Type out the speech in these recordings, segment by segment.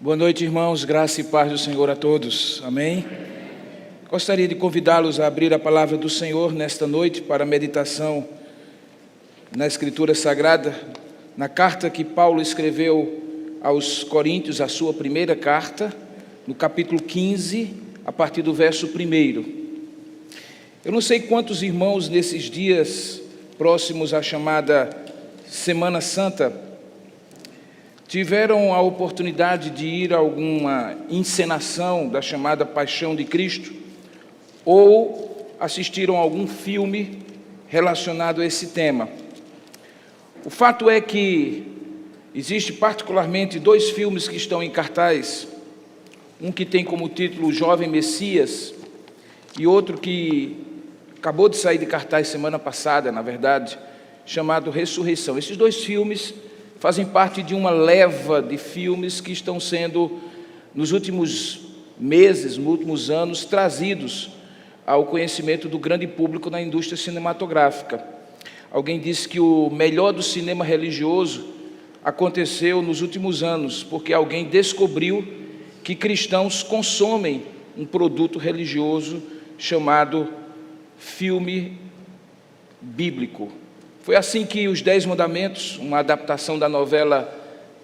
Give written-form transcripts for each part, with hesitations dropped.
Boa noite, irmãos, graça e paz do Senhor a todos, amém? Gostaria de convidá-los a abrir a palavra do Senhor nesta noite para a meditação na Escritura Sagrada, na carta que Paulo escreveu aos Coríntios, a sua primeira carta, no capítulo 15, a partir do verso 1. Eu não sei quantos irmãos nesses dias próximos à chamada Semana Santa tiveram a oportunidade de ir a alguma encenação da chamada Paixão de Cristo ou assistiram a algum filme relacionado a esse tema. O fato é que existe particularmente dois filmes que estão em cartaz, um que tem como título O Jovem Messias e outro que acabou de sair de cartaz semana passada, na verdade, chamado Ressurreição. Esses dois filmes fazem parte de uma leva de filmes que estão sendo, nos últimos meses, nos últimos anos, trazidos ao conhecimento do grande público na indústria cinematográfica. Alguém disse que o melhor do cinema religioso aconteceu nos últimos anos, porque alguém descobriu que cristãos consomem um produto religioso chamado filme bíblico. Foi assim que os 10 Mandamentos, uma adaptação da novela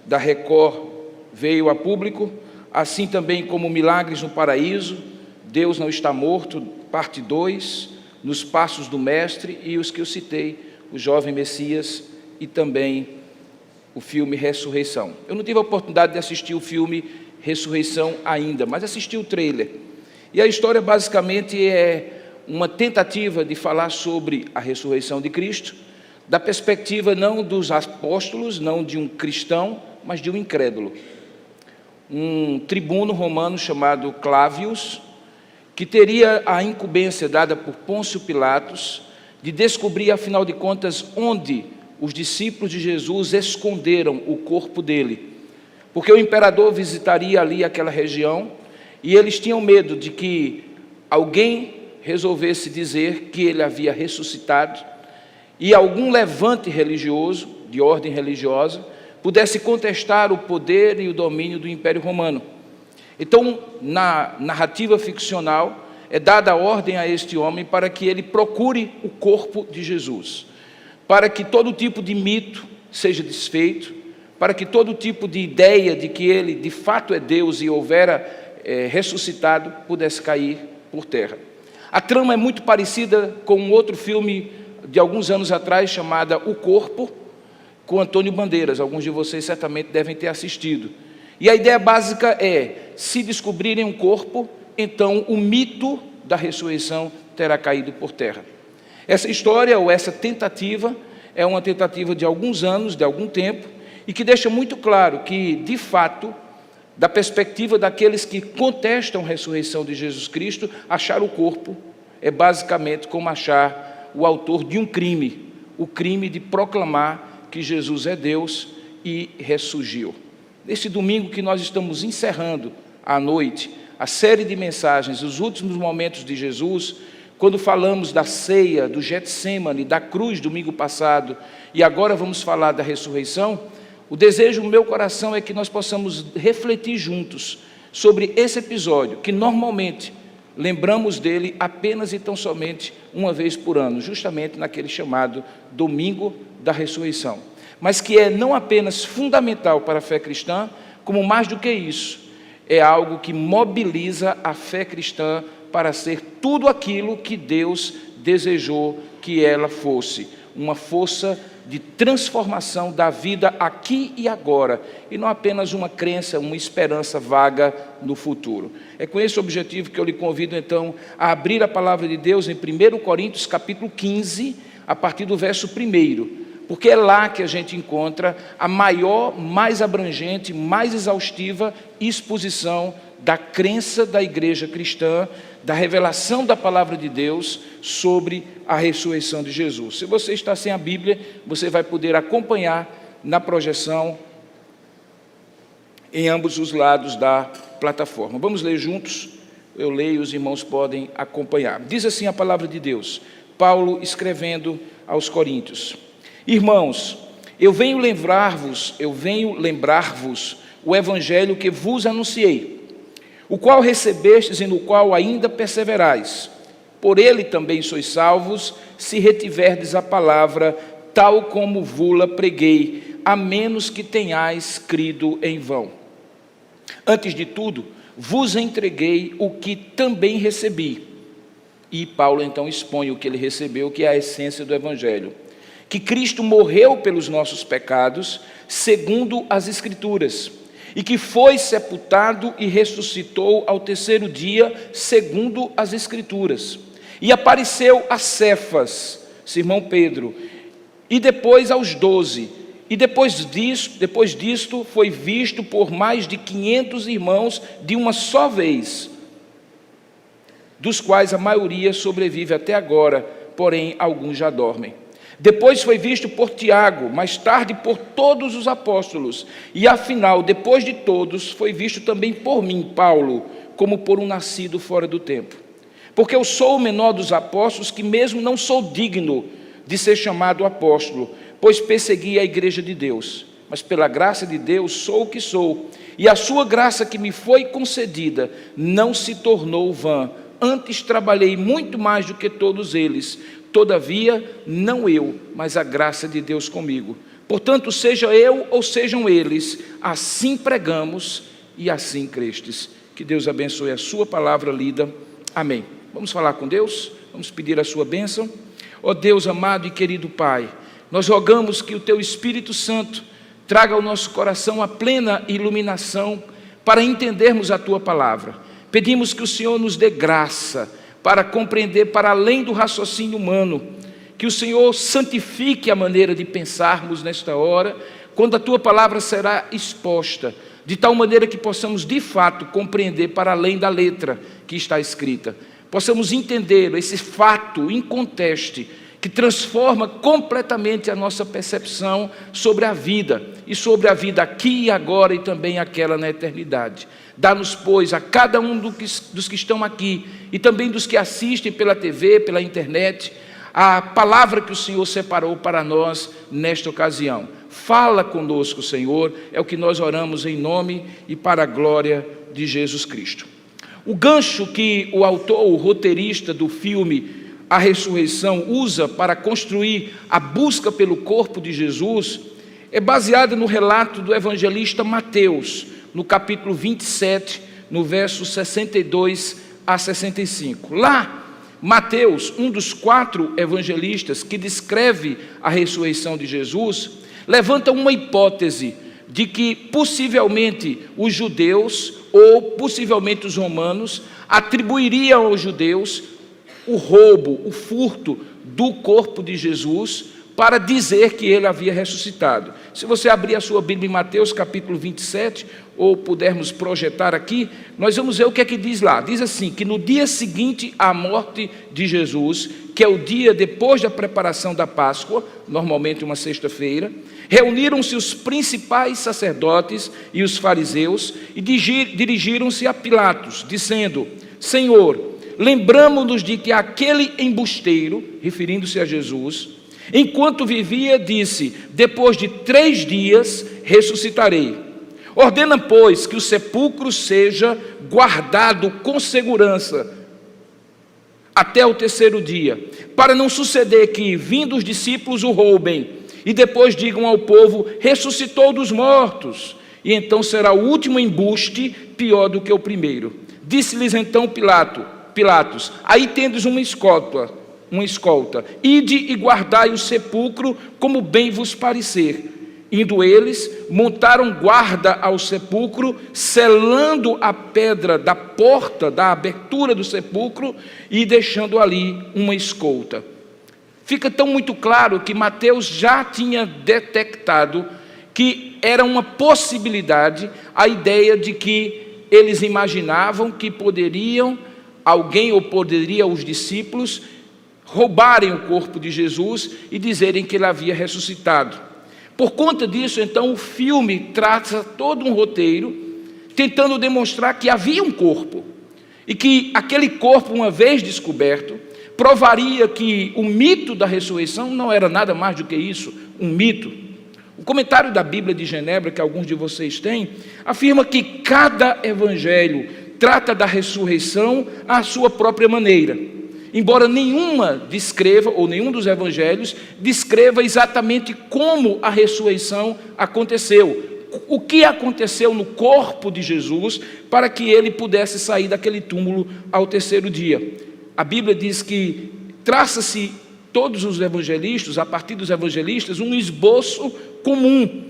da Record, veio a público, assim também como Milagres no Paraíso, Deus Não Está Morto, parte 2, Nos Passos do Mestre e os que eu citei, O Jovem Messias e também o filme Ressurreição. Eu não tive a oportunidade de assistir o filme Ressurreição ainda, mas assisti o trailer. E a história basicamente é uma tentativa de falar sobre a ressurreição de Cristo, da perspectiva não dos apóstolos, não de um cristão, mas de um incrédulo. Um tribuno romano chamado Clávius, que teria a incumbência dada por Pôncio Pilatos de descobrir, afinal de contas, onde os discípulos de Jesus esconderam o corpo dele. Porque o imperador visitaria ali aquela região e eles tinham medo de que alguém resolvesse dizer que ele havia ressuscitado e algum levante religioso, de ordem religiosa, pudesse contestar o poder e o domínio do Império Romano. Então, na narrativa ficcional, é dada a ordem a este homem para que ele procure o corpo de Jesus, para que todo tipo de mito seja desfeito, para que todo tipo de ideia de que ele de fato é Deus e houvera ressuscitado pudesse cair por terra. A trama é muito parecida com um outro filme de alguns anos atrás, chamada O Corpo, com Antônio Bandeiras. Alguns de vocês certamente devem ter assistido. E a ideia básica é, se descobrirem um corpo, então o mito da ressurreição terá caído por terra. Essa história, ou essa tentativa, é uma tentativa de alguns anos, de algum tempo, e que deixa muito claro que, de fato, da perspectiva daqueles que contestam a ressurreição de Jesus Cristo, achar o corpo é basicamente como achar o autor de um crime, o crime de proclamar que Jesus é Deus e ressurgiu. Nesse domingo que nós estamos encerrando à noite, a série de mensagens, os últimos momentos de Jesus, quando falamos da ceia, do Getsêmani, da cruz domingo passado, e agora vamos falar da ressurreição, o desejo do meu coração é que nós possamos refletir juntos sobre esse episódio, que normalmente lembramos dele apenas e tão somente uma vez por ano, justamente naquele chamado Domingo da Ressurreição. Mas que é não apenas fundamental para a fé cristã, como mais do que isso, é algo que mobiliza a fé cristã para ser tudo aquilo que Deus desejou que ela fosse, uma força de transformação da vida aqui e agora, e não apenas uma crença, uma esperança vaga no futuro. É com esse objetivo que eu lhe convido, então, a abrir a palavra de Deus em 1 Coríntios, capítulo 15, a partir do verso 1, porque é lá que a gente encontra a maior, mais abrangente, mais exaustiva exposição da crença da igreja cristã, da revelação da palavra de Deus sobre a ressurreição de Jesus. Se você está sem a Bíblia, você vai poder acompanhar na projeção em ambos os lados da plataforma. Vamos ler juntos? Eu leio, os irmãos podem acompanhar. Diz assim a palavra de Deus, Paulo escrevendo aos Coríntios: Irmãos, eu venho lembrar-vos o evangelho que vos anunciei, o qual recebestes e no qual ainda perseverais. Por ele também sois salvos, se retiverdes a palavra, tal como vos-la preguei, a menos que tenhais crido em vão. Antes de tudo, vos entreguei o que também recebi. E Paulo então expõe o que ele recebeu, que é a essência do evangelho. Que Cristo morreu pelos nossos pecados, segundo as Escrituras, e que foi sepultado e ressuscitou ao terceiro dia, segundo as Escrituras. E apareceu a Cefas, Simão Pedro, e depois aos 12. E depois disto foi visto por mais de 500 irmãos de uma só vez, dos quais a maioria sobrevive até agora, porém alguns já dormem. Depois foi visto por Tiago, mais tarde por todos os apóstolos, e afinal, depois de todos, foi visto também por mim, Paulo, como por um nascido fora do tempo. Porque eu sou o menor dos apóstolos, que mesmo não sou digno de ser chamado apóstolo, pois persegui a igreja de Deus. Mas pela graça de Deus sou o que sou, e a sua graça que me foi concedida não se tornou vã. Antes trabalhei muito mais do que todos eles. Todavia, não eu, mas a graça de Deus comigo. Portanto, seja eu ou sejam eles, assim pregamos e assim crestes. Que Deus abençoe a sua palavra lida. Amém. Vamos falar com Deus? Vamos pedir a sua bênção? Ó Deus amado e querido Pai, nós rogamos que o Teu Espírito Santo traga ao nosso coração a plena iluminação para entendermos a Tua palavra. Pedimos que o Senhor nos dê graça para compreender para além do raciocínio humano, que o Senhor santifique a maneira de pensarmos nesta hora, quando a Tua palavra será exposta, de tal maneira que possamos de fato compreender para além da letra que está escrita. Possamos entender esse fato inconteste que transforma completamente a nossa percepção sobre a vida, e sobre a vida aqui e agora e também aquela na eternidade. Dá-nos, pois, a cada um dos que estão aqui e também dos que assistem pela TV, pela internet, a palavra que o Senhor separou para nós nesta ocasião. Fala conosco, Senhor, é o que nós oramos em nome e para a glória de Jesus Cristo. O gancho que o autor, o roteirista do filme A Ressurreição usa para construir a busca pelo corpo de Jesus é baseado no relato do evangelista Mateus, no capítulo 27, no verso 62 a 65. Lá, Mateus, um dos 4 evangelistas que descreve a ressurreição de Jesus, levanta uma hipótese de que possivelmente os judeus ou possivelmente os romanos atribuiriam aos judeus o roubo, o furto do corpo de Jesus para dizer que ele havia ressuscitado. Se você abrir a sua Bíblia em Mateus capítulo 27, ou pudermos projetar aqui, nós vamos ver o que é que diz lá. Diz assim, que no dia seguinte à morte de Jesus, que é o dia depois da preparação da Páscoa, normalmente uma sexta-feira, reuniram-se os principais sacerdotes e os fariseus e dirigiram-se a Pilatos, dizendo: Senhor, lembramo-nos de que aquele embusteiro, referindo-se a Jesus, enquanto vivia, disse: depois de 3 dias ressuscitarei. Ordena, pois, que o sepulcro seja guardado com segurança até o terceiro dia, para não suceder que, vindo os discípulos, o roubem, e depois digam ao povo: ressuscitou dos mortos, e então será o último embuste pior do que o primeiro. Disse-lhes então Pilatos: aí tendes uma escolta, ide e guardai o sepulcro como bem vos parecer. Indo eles, montaram guarda ao sepulcro, selando a pedra da porta, da abertura do sepulcro, e deixando ali uma escolta. Fica tão muito claro que Mateus já tinha detectado que era uma possibilidade a ideia de que eles imaginavam que alguém ou os discípulos roubarem o corpo de Jesus e dizerem que ele havia ressuscitado. Por conta disso, então, o filme traça todo um roteiro, tentando demonstrar que havia um corpo, e que aquele corpo, uma vez descoberto, provaria que o mito da ressurreição não era nada mais do que isso, um mito. O comentário da Bíblia de Genebra, que alguns de vocês têm, afirma que cada evangelho trata da ressurreição à sua própria maneira. Embora nenhuma descreva, ou nenhum dos evangelhos, descreva exatamente como a ressurreição aconteceu. O que aconteceu no corpo de Jesus para que ele pudesse sair daquele túmulo ao terceiro dia. A Bíblia diz que traça-se todos os evangelistas, a partir dos evangelistas, um esboço comum.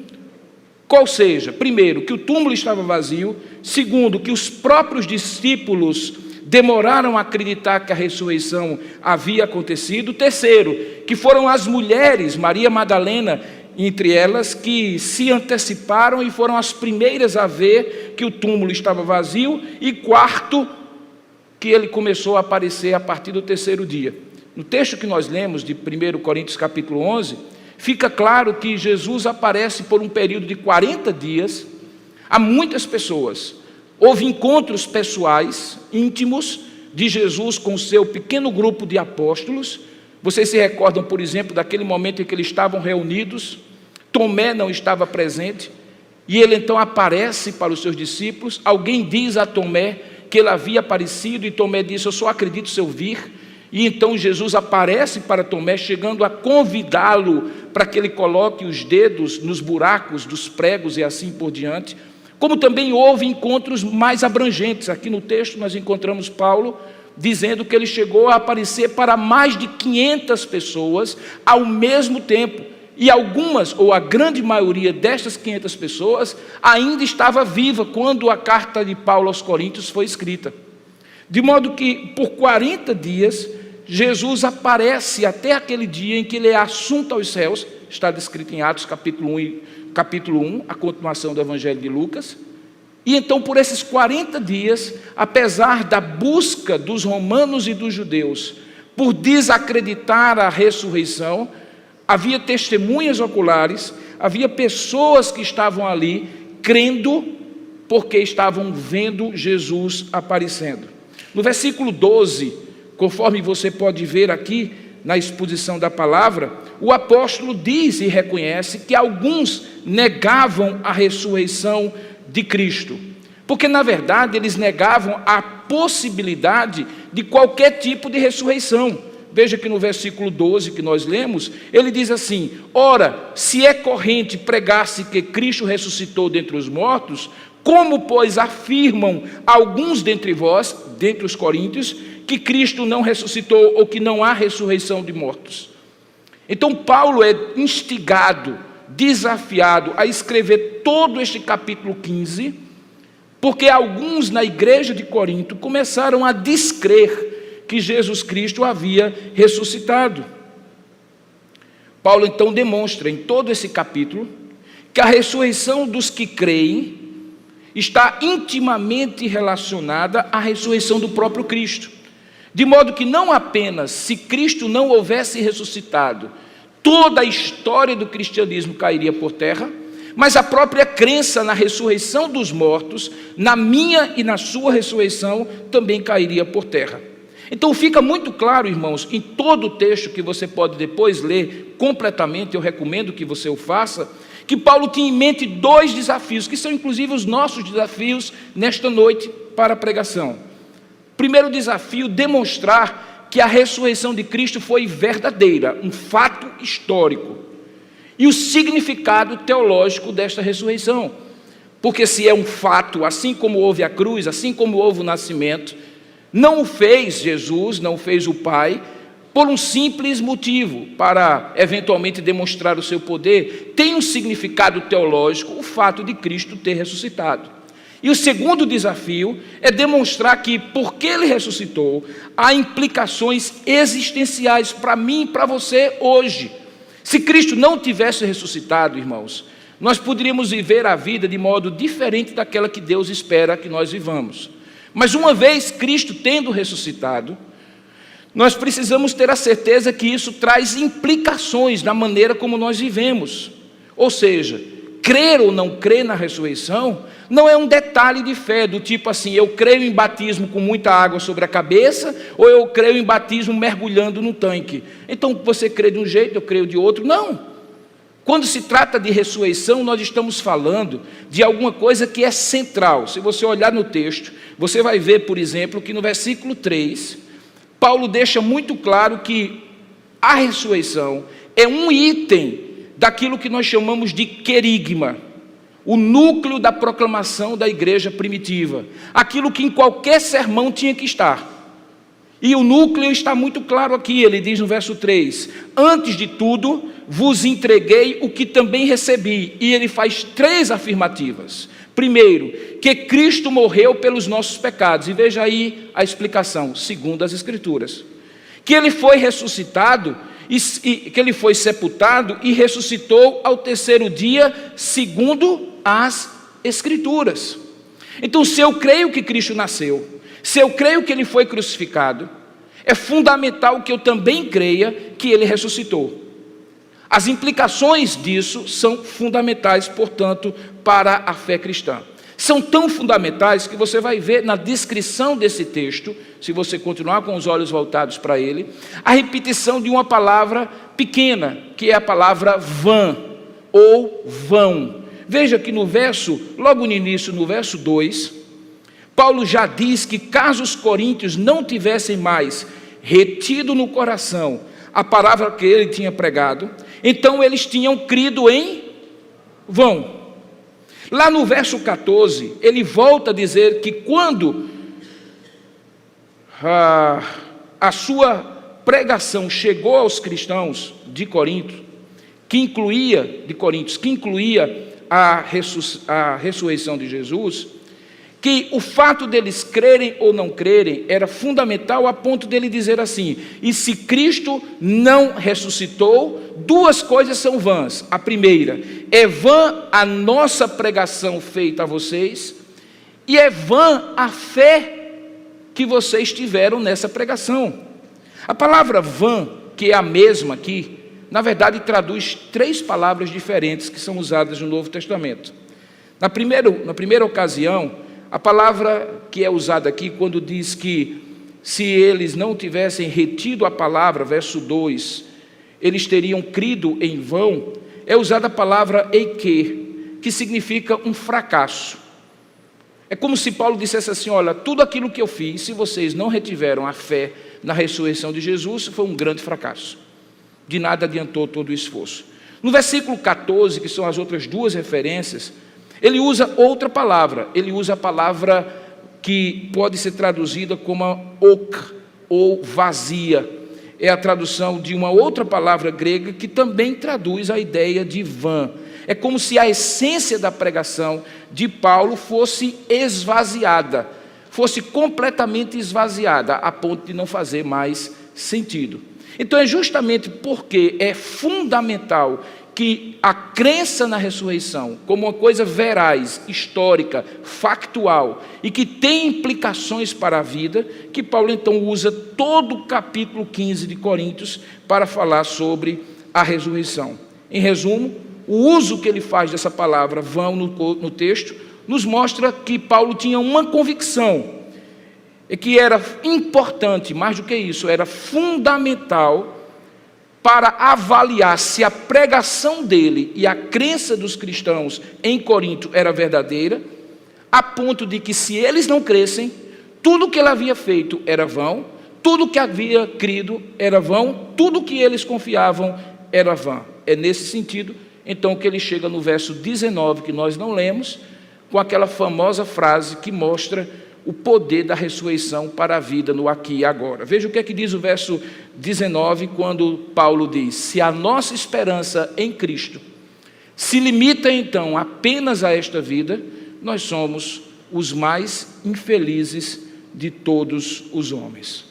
Qual seja, primeiro, que o túmulo estava vazio; segundo, que os próprios discípulos demoraram a acreditar que a ressurreição havia acontecido; terceiro, que foram as mulheres, Maria Madalena entre elas, que se anteciparam e foram as primeiras a ver que o túmulo estava vazio; e quarto, que ele começou a aparecer a partir do terceiro dia. No texto que nós lemos de 1 Coríntios capítulo 11, fica claro que Jesus aparece por um período de 40 dias a muitas pessoas. Houve encontros pessoais, íntimos, de Jesus com o seu pequeno grupo de apóstolos. Vocês se recordam, por exemplo, daquele momento em que eles estavam reunidos, Tomé não estava presente, e ele então aparece para os seus discípulos. Alguém diz a Tomé que ele havia aparecido, e Tomé disse: eu só acredito se eu vir. E então Jesus aparece para Tomé, chegando a convidá-lo para que ele coloque os dedos nos buracos dos pregos e assim por diante. Como também houve encontros mais abrangentes. Aqui no texto nós encontramos Paulo dizendo que ele chegou a aparecer para mais de 500 pessoas ao mesmo tempo. E algumas, ou a grande maioria destas 500 pessoas, ainda estava viva quando a carta de Paulo aos Coríntios foi escrita. De modo que, por 40 dias, Jesus aparece até aquele dia em que ele é assunto aos céus. Está descrito em Atos capítulo 1, a continuação do Evangelho de Lucas. E então, por esses 40 dias, apesar da busca dos romanos e dos judeus por desacreditar a ressurreição, havia testemunhas oculares, havia pessoas que estavam ali crendo porque estavam vendo Jesus aparecendo. No versículo 12, conforme você pode ver aqui na exposição da palavra, o apóstolo diz e reconhece que alguns negavam a ressurreição de Cristo, porque na verdade eles negavam a possibilidade de qualquer tipo de ressurreição. Veja que no versículo 12 que nós lemos, ele diz assim: ora, se é corrente pregar-se que Cristo ressuscitou dentre os mortos, como, pois, afirmam alguns dentre vós, dentre os coríntios, que Cristo não ressuscitou ou que não há ressurreição de mortos? Então Paulo é instigado, desafiado a escrever todo este capítulo 15, porque alguns na igreja de Corinto começaram a descrer que Jesus Cristo havia ressuscitado. Paulo então demonstra em todo esse capítulo que a ressurreição dos que creem está intimamente relacionada à ressurreição do próprio Cristo. De modo que não apenas se Cristo não houvesse ressuscitado, toda a história do cristianismo cairia por terra, mas a própria crença na ressurreição dos mortos, na minha e na sua ressurreição, também cairia por terra. Então fica muito claro, irmãos, em todo o texto que você pode depois ler completamente, eu recomendo que você o faça, que Paulo tinha em mente dois desafios, que são inclusive os nossos desafios nesta noite para a pregação. Primeiro desafio, demonstrar que a ressurreição de Cristo foi verdadeira, um fato histórico, e o significado teológico desta ressurreição. Porque se é um fato, assim como houve a cruz, assim como houve o nascimento, não o fez Jesus, não o fez o Pai, por um simples motivo, para eventualmente demonstrar o seu poder. Tem um significado teológico o fato de Cristo ter ressuscitado. E o segundo desafio é demonstrar que, porque Ele ressuscitou, há implicações existenciais para mim e para você hoje. Se Cristo não tivesse ressuscitado, irmãos, nós poderíamos viver a vida de modo diferente daquela que Deus espera que nós vivamos. Mas uma vez Cristo tendo ressuscitado, nós precisamos ter a certeza que isso traz implicações na maneira como nós vivemos. Ou seja, crer ou não crer na ressurreição não é um detalhe de fé, do tipo assim, eu creio em batismo com muita água sobre a cabeça, ou eu creio em batismo mergulhando no tanque. Então você crê de um jeito, eu creio de outro. Não. Quando se trata de ressurreição, nós estamos falando de alguma coisa que é central. Se você olhar no texto, você vai ver, por exemplo, que no versículo 3, Paulo deixa muito claro que a ressurreição é um item daquilo que nós chamamos de querigma, o núcleo da proclamação da igreja primitiva, aquilo que em qualquer sermão tinha que estar. E o núcleo está muito claro aqui, ele diz no verso 3, antes de tudo, vos entreguei o que também recebi. E ele faz 3 afirmativas. Primeiro, que Cristo morreu pelos nossos pecados. E veja aí a explicação, segundo as Escrituras. Que ele foi ressuscitado, que ele foi sepultado e ressuscitou ao 3º dia, segundo as Escrituras. Então, se eu creio que Cristo nasceu, se eu creio que ele foi crucificado, é fundamental que eu também creia que ele ressuscitou. As implicações disso são fundamentais, portanto, para a fé cristã. São tão fundamentais que você vai ver na descrição desse texto, se você continuar com os olhos voltados para ele, a repetição de uma palavra pequena, que é a palavra vã, ou vão. Veja que logo no início, no verso 2, Paulo já diz que caso os coríntios não tivessem mais retido no coração a palavra que ele tinha pregado, então eles tinham crido em vão. Lá no verso 14, ele volta a dizer que quando a sua pregação chegou aos cristãos de Corinto, que incluía a ressurreição de Jesus, que o fato deles crerem ou não crerem era fundamental a ponto dele dizer assim, e se Cristo não ressuscitou, 2 coisas são vãs. A primeira, é vã a nossa pregação feita a vocês, e é vã a fé que vocês tiveram nessa pregação. A palavra vã, que é a mesma aqui, na verdade traduz 3 palavras diferentes que são usadas no Novo Testamento. Na primeira ocasião, a palavra que é usada aqui, quando diz que se eles não tivessem retido a palavra, verso 2, eles teriam crido em vão, é usada a palavra eike, que significa um fracasso. É como se Paulo dissesse assim, olha, tudo aquilo que eu fiz, se vocês não retiveram a fé na ressurreição de Jesus, foi um grande fracasso. De nada adiantou todo o esforço. No versículo 14, que são as outras 2 referências, ele usa outra palavra, ele usa a palavra que pode ser traduzida como ok, ou vazia. É a tradução de uma outra palavra grega que também traduz a ideia de vã. É como se a essência da pregação de Paulo fosse esvaziada, fosse completamente esvaziada, a ponto de não fazer mais sentido. Então é justamente porque é fundamental que a crença na ressurreição, como uma coisa veraz, histórica, factual, e que tem implicações para a vida, que Paulo então usa todo o capítulo 15 de Coríntios para falar sobre a ressurreição. Em resumo, o uso que ele faz dessa palavra vão no texto, nos mostra que Paulo tinha uma convicção, e que era importante, mais do que isso, era fundamental para avaliar se a pregação dele e a crença dos cristãos em Corinto era verdadeira, a ponto de que se eles não crescem, tudo que ele havia feito era vão, tudo que havia crido era vão, tudo que eles confiavam era vão. É nesse sentido, então, que ele chega no verso 19, que nós não lemos, com aquela famosa frase que mostra o poder da ressurreição para a vida no aqui e agora. Veja o que é que diz o verso 19, quando Paulo diz, se a nossa esperança em Cristo se limita então apenas a esta vida, nós somos os mais infelizes de todos os homens.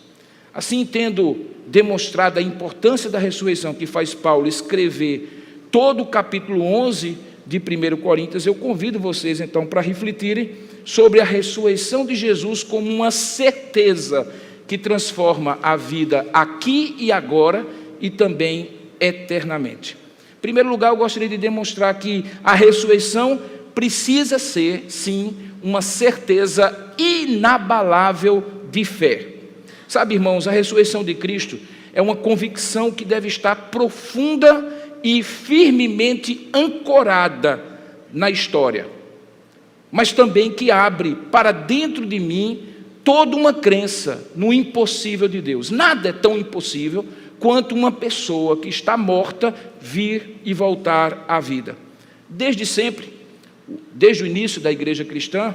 Assim, tendo demonstrado a importância da ressurreição que faz Paulo escrever todo o capítulo 11 de 1 Coríntios, eu convido vocês então para refletirem sobre a ressurreição de Jesus como uma certeza que transforma a vida aqui e agora e também eternamente. Em primeiro lugar, eu gostaria de demonstrar que a ressurreição precisa ser, sim, uma certeza inabalável de fé. Sabe, irmãos, a ressurreição de Cristo é uma convicção que deve estar profunda e firmemente ancorada na história, mas também que abre para dentro de mim toda uma crença no impossível de Deus. Nada é tão impossível quanto uma pessoa que está morta vir e voltar à vida. Desde sempre, desde o início da igreja cristã,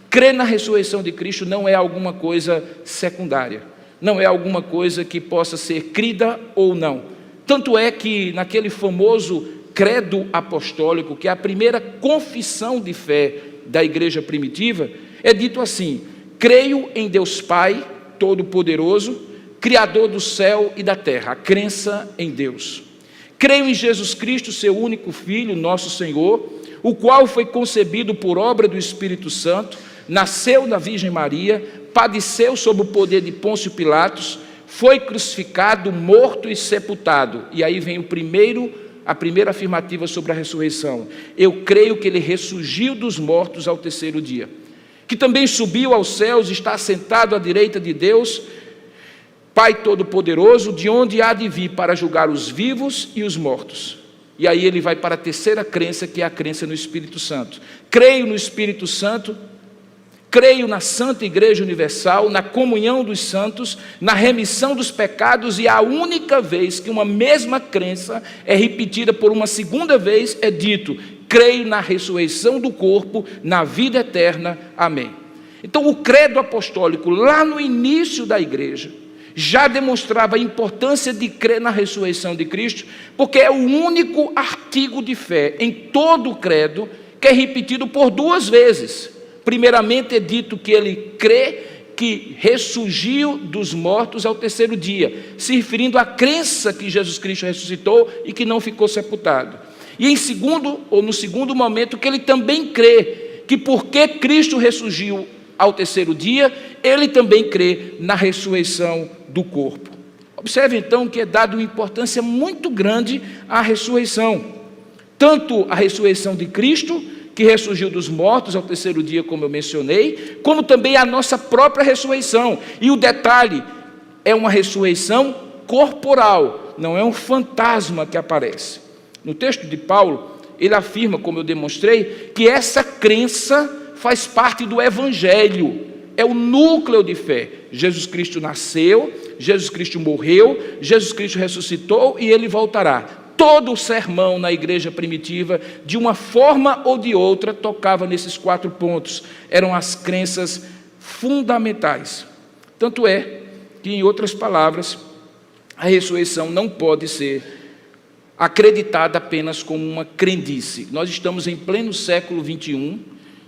crer na ressurreição de Cristo não é alguma coisa secundária, não é alguma coisa que possa ser crida ou não. Tanto é que naquele famoso credo apostólico, que é a primeira confissão de fé da igreja primitiva, é dito assim: creio em Deus Pai Todo-Poderoso, Criador do céu e da terra, a crença em Deus. Creio em Jesus Cristo, seu único Filho, nosso Senhor, o qual foi concebido por obra do Espírito Santo, nasceu da Virgem Maria, padeceu sob o poder de Pôncio Pilatos, foi crucificado, morto e sepultado. E aí vem a primeira afirmativa sobre a ressurreição. Eu creio que ele ressurgiu dos mortos ao terceiro dia, que também subiu aos céus e está assentado à direita de Deus, Pai Todo-Poderoso, de onde há de vir para julgar os vivos e os mortos. E aí ele vai para a terceira crença, que é a crença no Espírito Santo. Creio no Espírito Santo, creio na Santa Igreja Universal, na comunhão dos santos, na remissão dos pecados, e a única vez que uma mesma crença é repetida por uma segunda vez é dito: creio na ressurreição do corpo, na vida eterna. Amém. Então o credo apostólico, lá no início da igreja, já demonstrava a importância de crer na ressurreição de Cristo, porque é o único artigo de fé em todo o credo que é repetido por duas vezes. Primeiramente é dito que ele crê que ressurgiu dos mortos ao terceiro dia, se referindo à crença que Jesus Cristo ressuscitou e que não ficou sepultado. E no segundo momento, que ele também crê que porque Cristo ressurgiu ao terceiro dia, ele também crê na ressurreição do corpo. Observe então que é dado uma importância muito grande à ressurreição. Tanto a ressurreição de Cristo, que ressurgiu dos mortos ao terceiro dia, como eu mencionei, como também a nossa própria ressurreição. E o detalhe, é uma ressurreição corporal, não é um fantasma que aparece. No texto de Paulo, ele afirma, como eu demonstrei, que essa crença faz parte do Evangelho, é o núcleo de fé. Jesus Cristo nasceu, Jesus Cristo morreu, Jesus Cristo ressuscitou e ele voltará. Todo o sermão na igreja primitiva, de uma forma ou de outra, tocava nesses 4 pontos. Eram as crenças fundamentais. Tanto é que, em outras palavras, a ressurreição não pode ser acreditada apenas como uma crendice. Nós estamos em pleno século 21,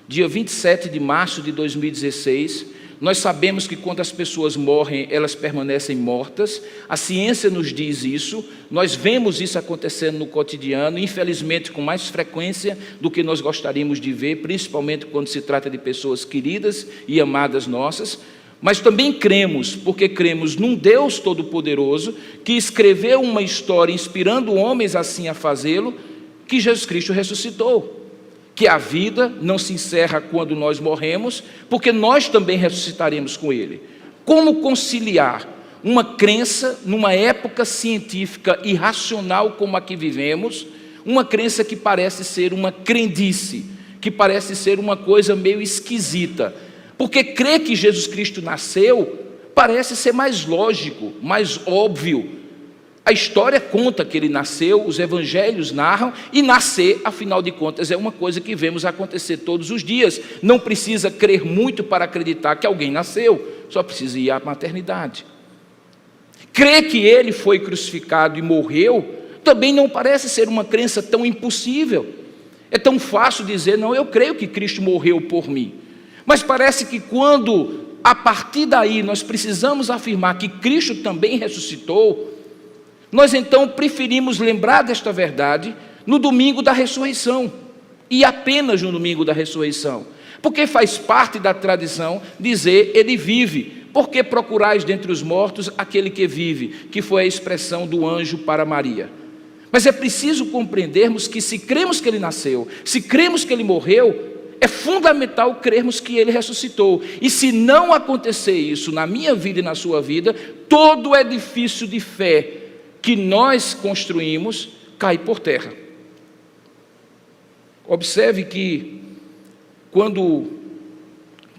dia 27 de março de 2016, nós sabemos que quando as pessoas morrem, elas permanecem mortas, a ciência nos diz isso, nós vemos isso acontecendo no cotidiano, infelizmente com mais frequência do que nós gostaríamos de ver, principalmente quando se trata de pessoas queridas e amadas nossas, mas também cremos, porque cremos num Deus Todo-Poderoso, que escreveu uma história inspirando homens assim a fazê-lo, que Jesus Cristo ressuscitou. Que a vida não se encerra quando nós morremos, porque nós também ressuscitaremos com Ele. Como conciliar uma crença numa época científica e racional como a que vivemos, uma crença que parece ser uma crendice, que parece ser uma coisa meio esquisita, porque crer que Jesus Cristo nasceu parece ser mais lógico, mais óbvio. A história conta que ele nasceu, os evangelhos narram, e nascer, afinal de contas, é uma coisa que vemos acontecer todos os dias. Não precisa crer muito para acreditar que alguém nasceu, só precisa ir à maternidade. Crer que ele foi crucificado e morreu, também não parece ser uma crença tão impossível. É tão fácil dizer, não, eu creio que Cristo morreu por mim. Mas parece que quando, a partir daí, nós precisamos afirmar que Cristo também ressuscitou, nós então preferimos lembrar desta verdade no domingo da ressurreição, e apenas no domingo da ressurreição, porque faz parte da tradição dizer, ele vive, porque procurais dentre os mortos aquele que vive, que foi a expressão do anjo para Maria. Mas é preciso compreendermos que se cremos que ele nasceu, se cremos que ele morreu, é fundamental crermos que ele ressuscitou, e se não acontecer isso na minha vida e na sua vida, todo o edifício de fé que nós construímos cai por terra. Observe que quando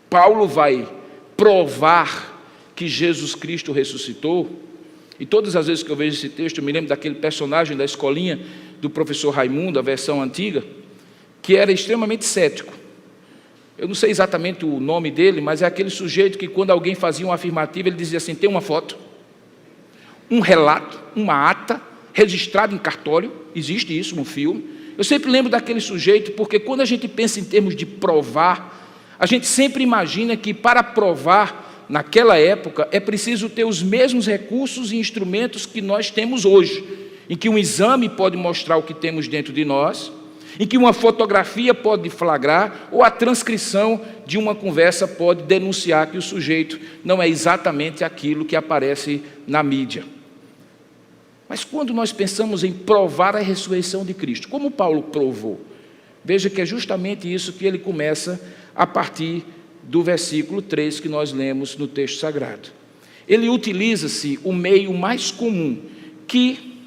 Paulo vai provar que Jesus Cristo ressuscitou, e todas as vezes que eu vejo esse texto, eu me lembro daquele personagem da escolinha do professor Raimundo, a versão antiga, que era extremamente cético. Eu não sei exatamente o nome dele, mas é aquele sujeito que quando alguém fazia uma afirmativa, ele dizia assim: tem uma foto, um relato, uma ata, registrada em cartório, existe isso no filme. Eu sempre lembro daquele sujeito, porque quando a gente pensa em termos de provar, a gente sempre imagina que para provar, naquela época, é preciso ter os mesmos recursos e instrumentos que nós temos hoje, em que um exame pode mostrar o que temos dentro de nós, em que uma fotografia pode flagrar, ou a transcrição de uma conversa pode denunciar que o sujeito não é exatamente aquilo que aparece na mídia. Mas quando nós pensamos em provar a ressurreição de Cristo, como Paulo provou? Veja que é justamente isso que ele começa a partir do versículo 3 que nós lemos no texto sagrado. Ele utiliza-se o meio mais comum, que,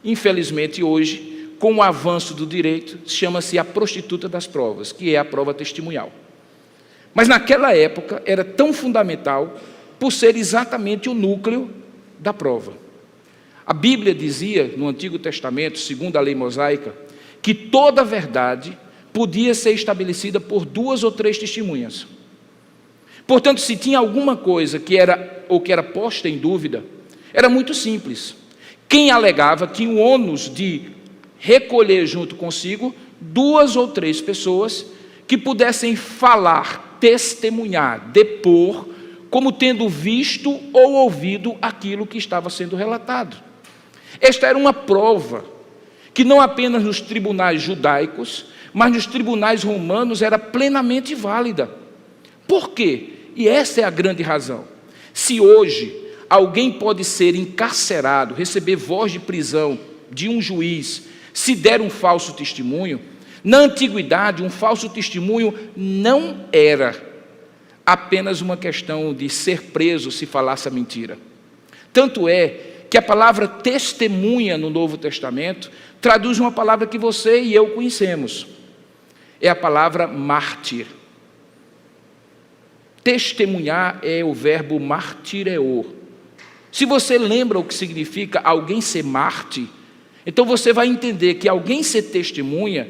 infelizmente hoje, com o avanço do direito, chama-se a prostituta das provas, que é a prova testemunhal. Mas naquela época era tão fundamental por ser exatamente o núcleo da prova. A Bíblia dizia, no Antigo Testamento, segundo a lei mosaica, que toda verdade podia ser estabelecida por 2 ou 3 testemunhas. Portanto, se tinha alguma coisa que era posta em dúvida, era muito simples. Quem alegava tinha o ônus de recolher junto consigo 2 ou 3 pessoas que pudessem falar, testemunhar, depor, como tendo visto ou ouvido aquilo que estava sendo relatado. Esta era uma prova que não apenas nos tribunais judaicos, mas nos tribunais romanos era plenamente válida. Por quê? E essa é a grande razão. Se hoje alguém pode ser encarcerado, receber voz de prisão de um juiz, se der um falso testemunho, na antiguidade um falso testemunho não era apenas uma questão de ser preso se falasse a mentira. Tanto é que a palavra testemunha no Novo Testamento traduz uma palavra que você e eu conhecemos. É a palavra mártir. Testemunhar é o verbo martireo. Se você lembra o que significa alguém ser mártir, então você vai entender que alguém ser testemunha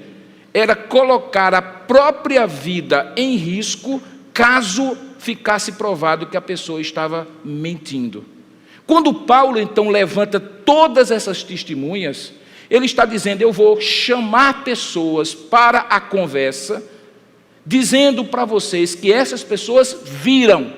era colocar a própria vida em risco caso ficasse provado que a pessoa estava mentindo. Quando Paulo, então, levanta todas essas testemunhas, ele está dizendo: eu vou chamar pessoas para a conversa, dizendo para vocês que essas pessoas viram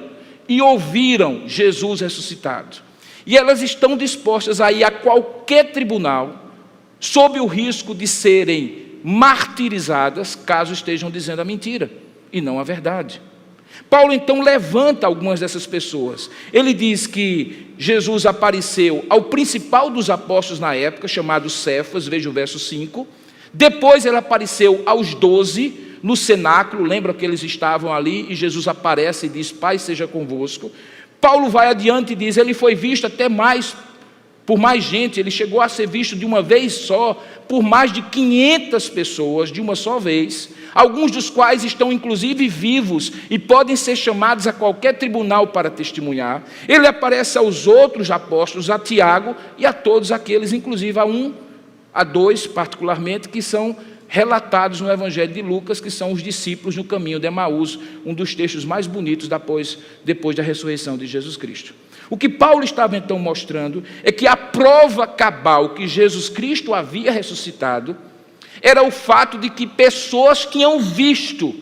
e ouviram Jesus ressuscitado. E elas estão dispostas a ir a qualquer tribunal, sob o risco de serem martirizadas, caso estejam dizendo a mentira, e não a verdade. Paulo então levanta algumas dessas pessoas. Ele diz que Jesus apareceu ao principal dos apóstolos na época, chamado Cefas, veja o verso 5. Depois ele apareceu aos 12 no cenáculo, lembra que eles estavam ali, e Jesus aparece e diz: Pai seja convosco. Paulo vai adiante e diz: ele foi visto até por mais gente, ele chegou a ser visto de uma vez só, por mais de 500 pessoas, de uma só vez, alguns dos quais estão inclusive vivos e podem ser chamados a qualquer tribunal para testemunhar. Ele aparece aos outros apóstolos, a Tiago e a todos aqueles, inclusive a 2 particularmente, que são relatados no Evangelho de Lucas, que são os discípulos no caminho de Emaús, um dos textos mais bonitos depois da ressurreição de Jesus Cristo. O que Paulo estava então mostrando é que a prova cabal que Jesus Cristo havia ressuscitado era o fato de que pessoas tinham visto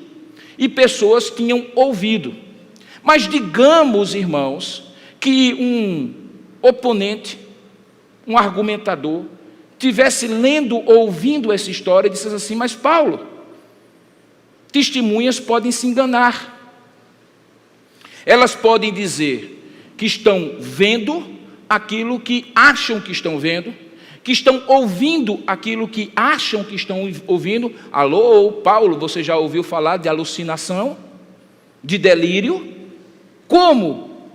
e pessoas tinham ouvido. Mas digamos, irmãos, que um oponente, um argumentador, tivesse lendo ou ouvindo essa história e dissesse assim: mas Paulo, testemunhas podem se enganar. Elas podem dizer que estão vendo aquilo que acham que estão vendo, que estão ouvindo aquilo que acham que estão ouvindo. Alô, Paulo, você já ouviu falar de alucinação, de delírio? Como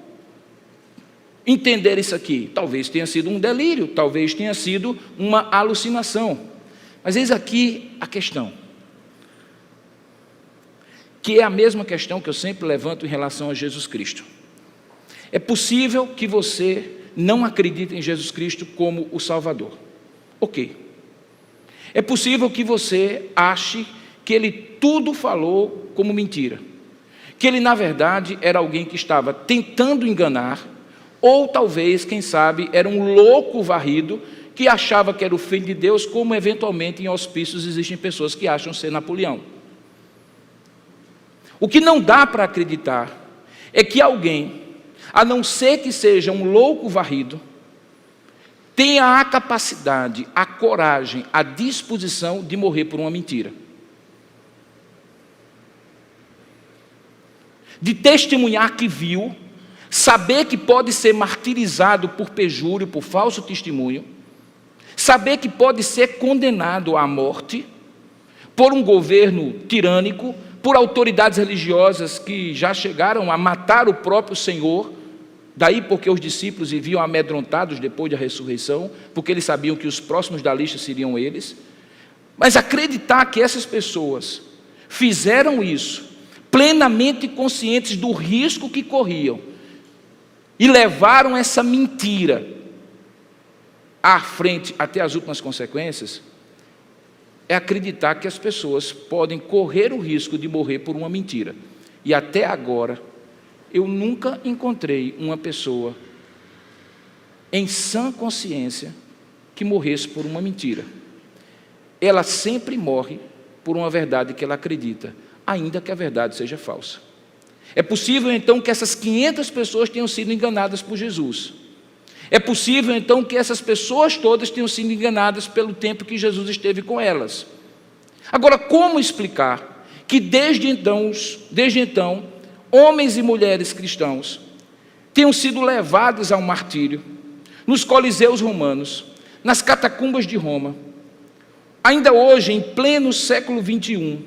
entender isso aqui? Talvez tenha sido um delírio, talvez tenha sido uma alucinação. Mas eis aqui a questão, que é a mesma questão que eu sempre levanto em relação a Jesus Cristo. É possível que você não acredite em Jesus Cristo como o Salvador. Ok. É possível que você ache que ele tudo falou como mentira. Que ele, na verdade, era alguém que estava tentando enganar, ou talvez, quem sabe, era um louco varrido que achava que era o filho de Deus, como eventualmente em hospícios existem pessoas que acham ser Napoleão. O que não dá para acreditar é que alguém, a não ser que seja um louco varrido, tenha a capacidade, a coragem, a disposição de morrer por uma mentira. De testemunhar que viu, saber que pode ser martirizado por perjúrio, por falso testemunho, saber que pode ser condenado à morte por um governo tirânico, por autoridades religiosas que já chegaram a matar o próprio Senhor, daí porque os discípulos viviam amedrontados depois da ressurreição, porque eles sabiam que os próximos da lista seriam eles. Mas acreditar que essas pessoas fizeram isso, plenamente conscientes do risco que corriam, e levaram essa mentira à frente até as últimas consequências, é acreditar que as pessoas podem correr o risco de morrer por uma mentira. E até agora, eu nunca encontrei uma pessoa em sã consciência que morresse por uma mentira. Ela sempre morre por uma verdade que ela acredita, ainda que a verdade seja falsa. É possível, então, que essas 500 pessoas tenham sido enganadas por Jesus. É possível, então, que essas pessoas todas tenham sido enganadas pelo tempo que Jesus esteve com elas. Agora, como explicar que desde então, homens e mulheres cristãos tenham sido levados ao martírio, nos coliseus romanos, nas catacumbas de Roma, ainda hoje, em pleno século XXI,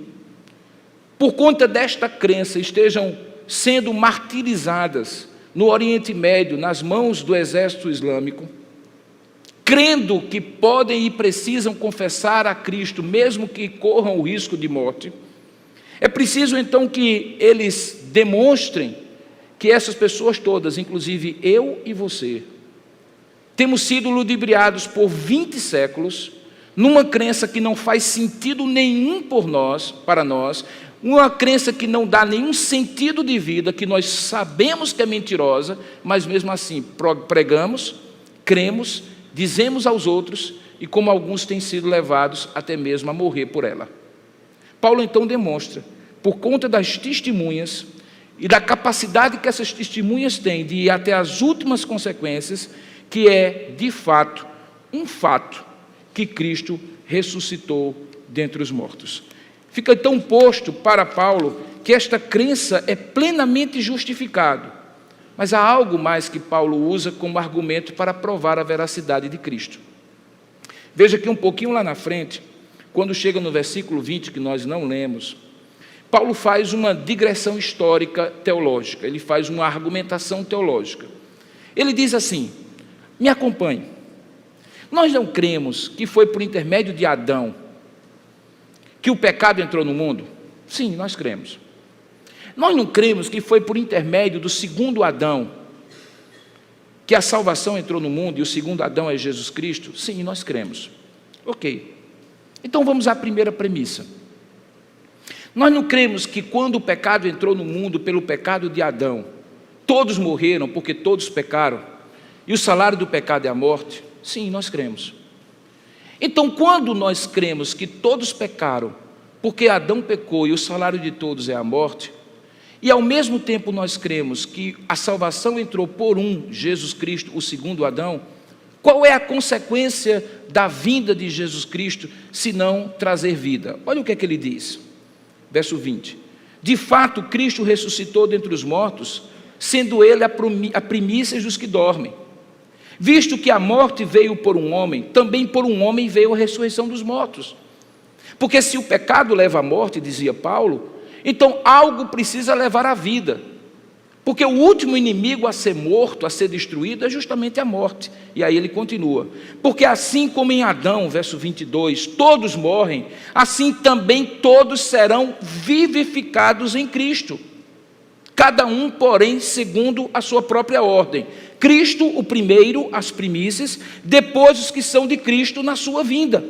por conta desta crença, estejam sendo martirizadas no Oriente Médio, nas mãos do exército islâmico, crendo que podem e precisam confessar a Cristo, mesmo que corram o risco de morte. É preciso então que eles demonstrem que essas pessoas todas, inclusive eu e você, temos sido ludibriados por 20 séculos, numa crença que não faz sentido nenhum para nós, uma crença que não dá nenhum sentido de vida, que nós sabemos que é mentirosa, mas mesmo assim pregamos, cremos, dizemos aos outros, e como alguns têm sido levados até mesmo a morrer por ela. Paulo então demonstra, por conta das testemunhas e da capacidade que essas testemunhas têm de ir até as últimas consequências, que é, de fato, um fato que Cristo ressuscitou dentre os mortos. Fica então posto para Paulo que esta crença é plenamente justificada, mas há algo mais que Paulo usa como argumento para provar a veracidade de Cristo. Veja que um pouquinho lá na frente, quando chega no versículo 20, que nós não lemos, Paulo faz uma digressão histórica teológica, ele faz uma argumentação teológica. Ele diz assim: me acompanhe. Nós não cremos que foi por intermédio de Adão que o pecado entrou no mundo? Sim, nós cremos. Nós não cremos que foi por intermédio do segundo Adão que a salvação entrou no mundo e o segundo Adão é Jesus Cristo? Sim, nós cremos. Ok. Então vamos à primeira premissa. Nós não cremos que quando o pecado entrou no mundo pelo pecado de Adão, todos morreram porque todos pecaram e o salário do pecado é a morte? Sim, nós cremos. Então, quando nós cremos que todos pecaram, porque Adão pecou e o salário de todos é a morte, e ao mesmo tempo nós cremos que a salvação entrou por Jesus Cristo, o segundo Adão, qual é a consequência da vinda de Jesus Cristo, se não trazer vida? Olha o que é que ele diz, verso 20. De fato, Cristo ressuscitou dentre os mortos, sendo ele a primícia dos que dormem. Visto que a morte veio por um homem, também por um homem veio a ressurreição dos mortos. Porque se o pecado leva à morte, dizia Paulo, então algo precisa levar à vida. Porque o último inimigo a ser morto, a ser destruído, é justamente a morte. E aí ele continua: porque assim como em Adão, verso 22, todos morrem, assim também todos serão vivificados em Cristo. Cada um, porém, segundo a sua própria ordem. Cristo, o primeiro, as primícias, depois os que são de Cristo na sua vinda.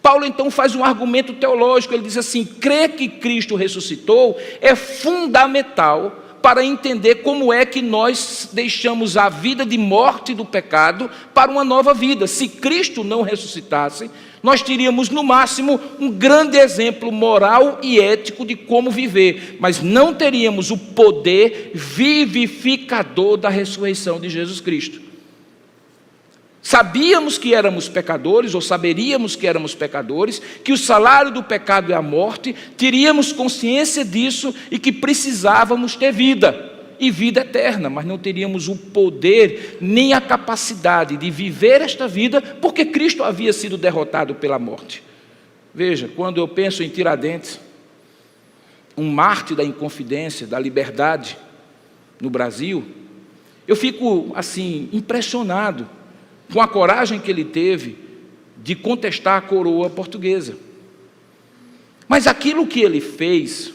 Paulo então faz um argumento teológico, ele diz assim: crer que Cristo ressuscitou é fundamental para entender como é que nós deixamos a vida de morte do pecado para uma nova vida. Se Cristo não ressuscitasse, nós teríamos no máximo um grande exemplo moral e ético de como viver, mas não teríamos o poder vivificador da ressurreição de Jesus Cristo. Sabíamos que éramos pecadores, ou saberíamos que éramos pecadores, que o salário do pecado é a morte, teríamos consciência disso e que precisávamos ter vida, e vida eterna, mas não teríamos o poder nem a capacidade de viver esta vida, porque Cristo havia sido derrotado pela morte. Veja, quando eu penso em Tiradentes, um mártir da Inconfidência, da liberdade no Brasil, eu fico assim impressionado com a coragem que ele teve de contestar a coroa portuguesa. Mas aquilo que ele fez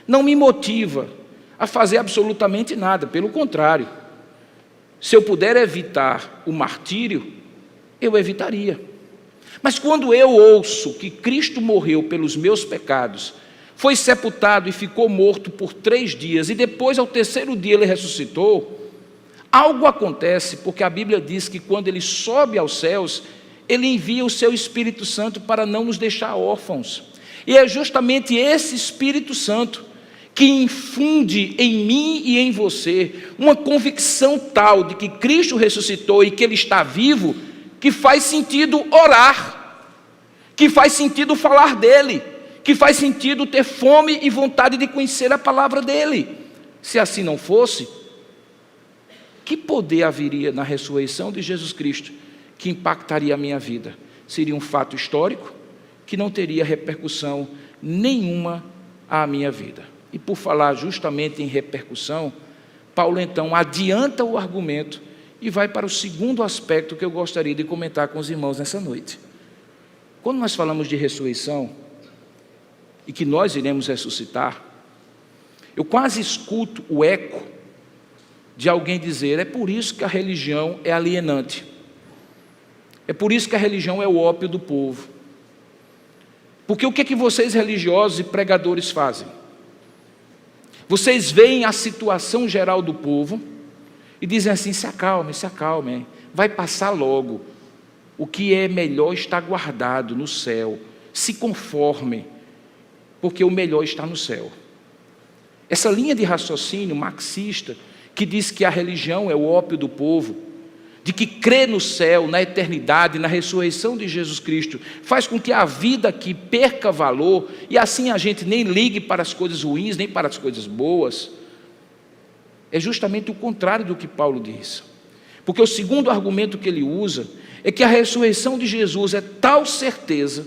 não me motiva a fazer absolutamente nada, pelo contrário. Se eu puder evitar o martírio, eu evitaria. Mas quando eu ouço que Cristo morreu pelos meus pecados, foi sepultado e ficou morto por 3 dias, e depois ao 3º dia ele ressuscitou, algo acontece, porque a Bíblia diz que quando ele sobe aos céus, ele envia o seu Espírito Santo para não nos deixar órfãos. E é justamente esse Espírito Santo que infunde em mim e em você uma convicção tal de que Cristo ressuscitou e que Ele está vivo, que faz sentido orar, que faz sentido falar dEle, que faz sentido ter fome e vontade de conhecer a palavra dEle. Se assim não fosse, que poder haveria na ressurreição de Jesus Cristo que impactaria a minha vida? Seria um fato histórico que não teria repercussão nenhuma à minha vida. E por falar justamente em repercussão, Paulo então adianta o argumento e vai para o segundo aspecto que eu gostaria de comentar com os irmãos nessa noite. Quando nós falamos de ressurreição e que nós iremos ressuscitar, eu quase escuto o eco de alguém dizer: é por isso que a religião é alienante, é por isso que a religião é o ópio do povo. Porque o que é que vocês religiosos e pregadores fazem? Vocês veem a situação geral do povo e dizem assim: se acalmem, vai passar logo, o que é melhor está guardado no céu, se conformem, porque o melhor está no céu. Essa linha de raciocínio marxista, que diz que a religião é o ópio do povo, de que crê no céu, na eternidade, na ressurreição de Jesus Cristo, faz com que a vida aqui perca valor, e assim a gente nem ligue para as coisas ruins, nem para as coisas boas. É justamente o contrário do que Paulo diz. Porque o segundo argumento que ele usa é que a ressurreição de Jesus é tal certeza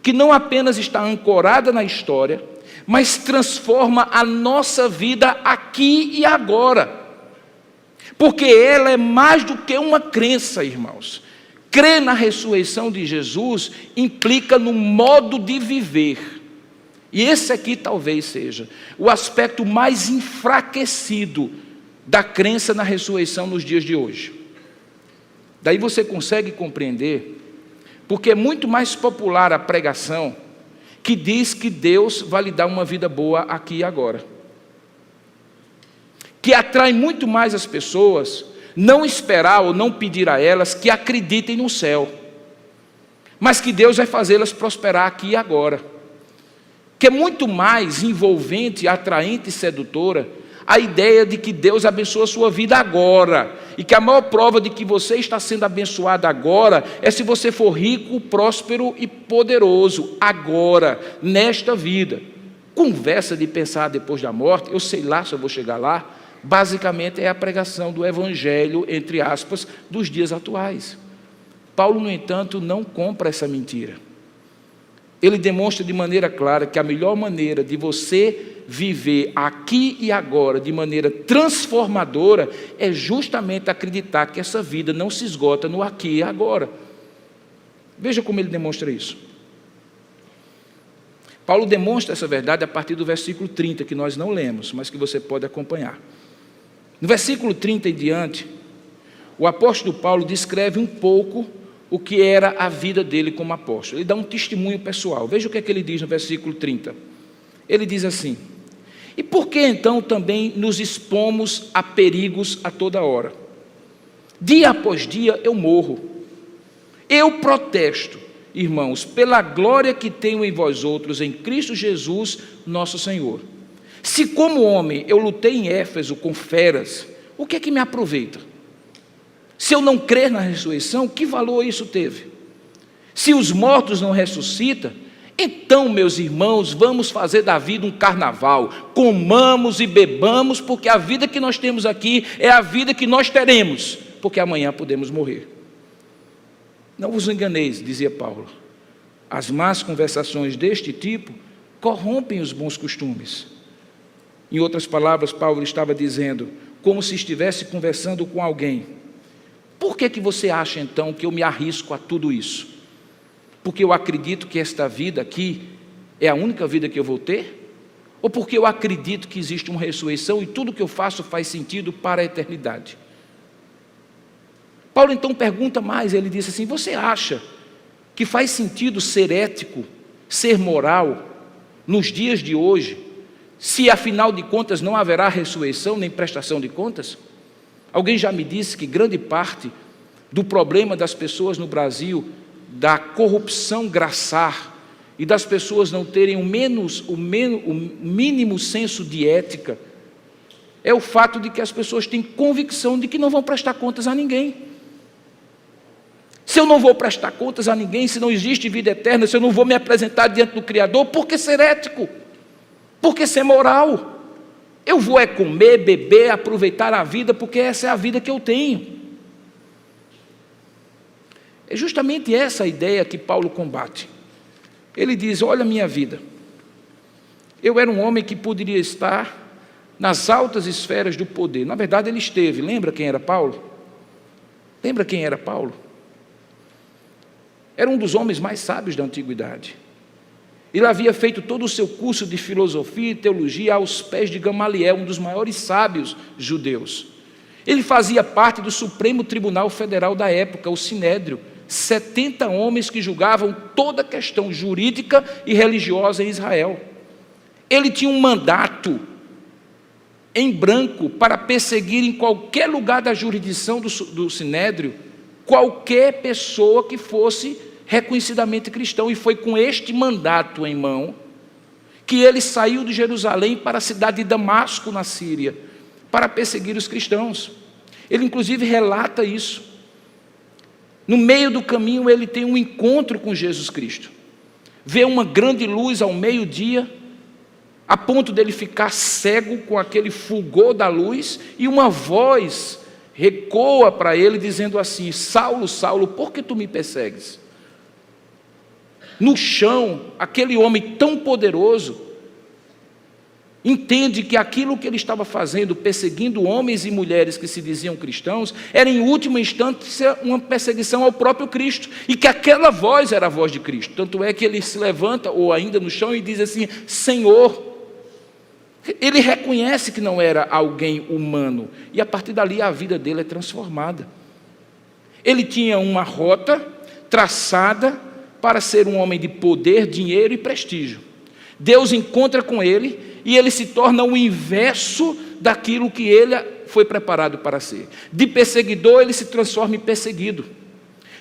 que não apenas está ancorada na história, mas transforma a nossa vida aqui e agora. Porque ela é mais do que uma crença, irmãos. Crer na ressurreição de Jesus implica no modo de viver. E esse aqui talvez seja o aspecto mais enfraquecido da crença na ressurreição nos dias de hoje. Daí você consegue compreender porque é muito mais popular a pregação que diz que Deus vai lhe dar uma vida boa aqui e agora, que atrai muito mais as pessoas não esperar ou não pedir a elas que acreditem no céu, mas que Deus vai fazê-las prosperar aqui e agora, que é muito mais envolvente, atraente e sedutora a ideia de que Deus abençoa a sua vida agora, e que a maior prova de que você está sendo abençoado agora é se você for rico, próspero e poderoso agora, nesta vida. Conversa de pensar depois da morte, eu sei lá se eu vou chegar lá, basicamente é a pregação do evangelho, entre aspas, dos dias atuais. Paulo, no entanto, não compra essa mentira. ele demonstra de maneira clara que a melhor maneira de você viver aqui e agora de maneira transformadora é justamente acreditar que essa vida não se esgota no aqui e agora. Veja como ele demonstra isso. Paulo demonstra essa verdade a partir do versículo 30, que nós não lemos, mas que você pode acompanhar. No versículo 30 em diante, o apóstolo Paulo descreve um pouco o que era a vida dele como apóstolo. Ele dá um testemunho pessoal. Veja o que é que ele diz no versículo 30. Ele diz assim: e por que então também nos expomos a perigos a toda hora? Dia após dia eu morro. Eu protesto, irmãos, pela glória que tenho em vós outros, em Cristo Jesus, nosso Senhor. Se como homem eu lutei em Éfeso com feras, o que é que me aproveita? Se eu não crer na ressurreição, que valor isso teve? Se os mortos não ressuscitam, então, meus irmãos, vamos fazer da vida um carnaval, comamos e bebamos, porque a vida que nós temos aqui é a vida que nós teremos, porque amanhã podemos morrer. Não vos enganeis, dizia Paulo, as más conversações deste tipo corrompem os bons costumes. Em outras palavras, Paulo estava dizendo, como se estivesse conversando com alguém: por que você acha então que eu me arrisco a tudo isso? Porque eu acredito que esta vida aqui é a única vida que eu vou ter? Ou porque eu acredito que existe uma ressurreição e tudo que eu faço faz sentido para a eternidade? Paulo então pergunta mais, ele diz assim: você acha que faz sentido ser ético, ser moral, nos dias de hoje, se afinal de contas não haverá ressurreição nem prestação de contas? Alguém já me disse que grande parte do problema das pessoas no Brasil, da corrupção graçar e das pessoas não terem o mínimo senso de ética, é o fato de que as pessoas têm convicção de que não vão prestar contas a ninguém. Se eu não vou prestar contas a ninguém, se não existe vida eterna, se eu não vou me apresentar diante do Criador, por que ser ético? Por que ser moral? Eu vou é comer, beber, aproveitar a vida, porque essa é a vida que eu tenho. É justamente essa a ideia que Paulo combate. Ele diz: olha a minha vida. Eu era um homem que poderia estar nas altas esferas do poder. Na verdade, ele esteve. Lembra quem era Paulo? Lembra quem era Paulo? Era um dos homens mais sábios da antiguidade. Ele havia feito todo o seu curso de filosofia e teologia aos pés de Gamaliel, um dos maiores sábios judeus. Ele fazia parte do Supremo Tribunal Federal da época, o Sinédrio, 70 homens que julgavam toda questão jurídica e religiosa em Israel. Ele tinha um mandato em branco para perseguir em qualquer lugar da jurisdição do Sinédrio qualquer pessoa que fosse reconhecidamente cristão, e foi com este mandato em mão que ele saiu de Jerusalém para a cidade de Damasco, na Síria, para perseguir os cristãos. Ele inclusive relata isso. No meio do caminho ele tem um encontro com Jesus Cristo, vê uma grande luz ao meio-dia, a ponto dele ficar cego com aquele fulgor da luz, e uma voz ecoa para ele dizendo assim: Saulo, Saulo, por que tu me persegues? No chão, aquele homem tão poderoso entende que aquilo que ele estava fazendo, perseguindo homens e mulheres que se diziam cristãos, era em última instância uma perseguição ao próprio Cristo, e que aquela voz era a voz de Cristo. Tanto é que ele se levanta, ou ainda no chão, e diz assim: Senhor. Ele reconhece que não era alguém humano, e a partir dali a vida dele é transformada. Ele tinha uma rota traçada para ser um homem de poder, dinheiro e prestígio. Deus encontra com ele e ele se torna o inverso daquilo que ele foi preparado para ser. De perseguidor, ele se transforma em perseguido.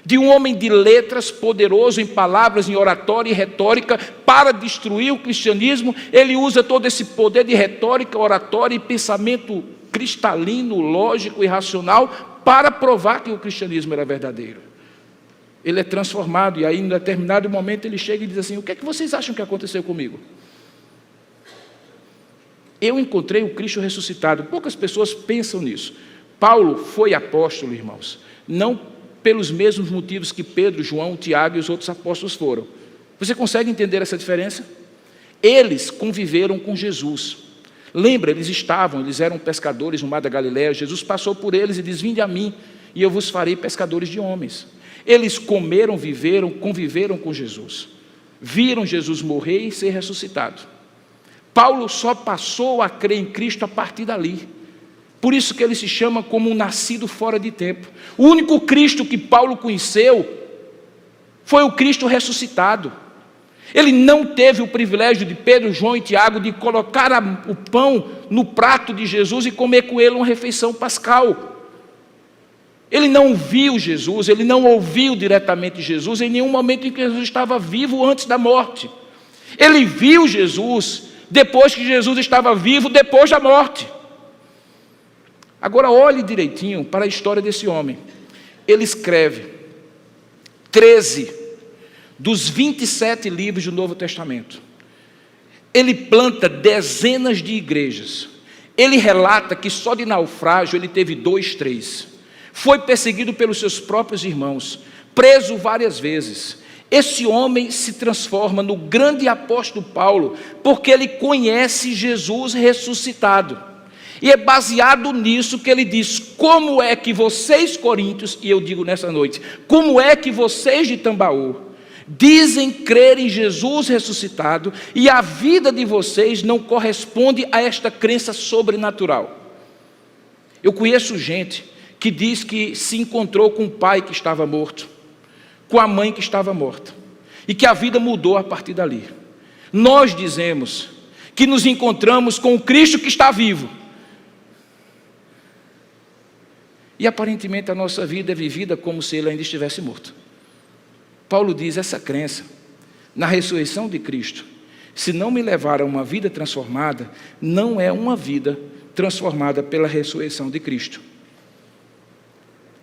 De um homem de letras, poderoso em palavras, em oratória e retórica, para destruir o cristianismo, ele usa todo esse poder de retórica, oratória e pensamento cristalino, lógico e racional, para provar que o cristianismo era verdadeiro. Ele é transformado, e aí em determinado momento ele chega e diz assim: o que é que vocês acham que aconteceu comigo? Eu encontrei o Cristo ressuscitado. Poucas pessoas pensam nisso. Paulo foi apóstolo, irmãos, não pelos mesmos motivos que Pedro, João, Tiago e os outros apóstolos foram. Você consegue entender essa diferença? Eles conviveram com Jesus. Lembra, eles eram pescadores no mar da Galileia. Jesus passou por eles e disse: vinde a mim, e eu vos farei pescadores de homens. Eles comeram, viveram, conviveram com Jesus. Viram Jesus morrer e ser ressuscitado. Paulo só passou a crer em Cristo a partir dali. Por isso que ele se chama como um nascido fora de tempo. O único Cristo que Paulo conheceu foi o Cristo ressuscitado. Ele não teve o privilégio de Pedro, João e Tiago de colocar o pão no prato de Jesus e comer com ele uma refeição pascal. Ele não viu Jesus, ele não ouviu diretamente Jesus em nenhum momento em que Jesus estava vivo antes da morte. Ele viu Jesus depois que Jesus estava vivo, depois da morte. Agora olhe direitinho para a história desse homem. Ele escreve 13 dos 27 livros do Novo Testamento. Ele planta dezenas de igrejas. Ele relata que só de naufrágio ele teve 2, 3. Foi perseguido pelos seus próprios irmãos, preso várias vezes. Esse homem se transforma no grande apóstolo Paulo, porque ele conhece Jesus ressuscitado. E é baseado nisso que ele diz: como é que vocês, coríntios, e eu digo nessa noite, como é que vocês de Tambaú dizem crer em Jesus ressuscitado e a vida de vocês não corresponde a esta crença sobrenatural? Eu conheço gente que diz que se encontrou com o pai que estava morto, com a mãe que estava morta, e que a vida mudou a partir dali. Nós dizemos que nos encontramos com o Cristo que está vivo, e aparentemente a nossa vida é vivida como se ele ainda estivesse morto. Paulo diz: essa crença na ressurreição de Cristo, se não me levar a uma vida transformada, não é uma vida transformada pela ressurreição de Cristo.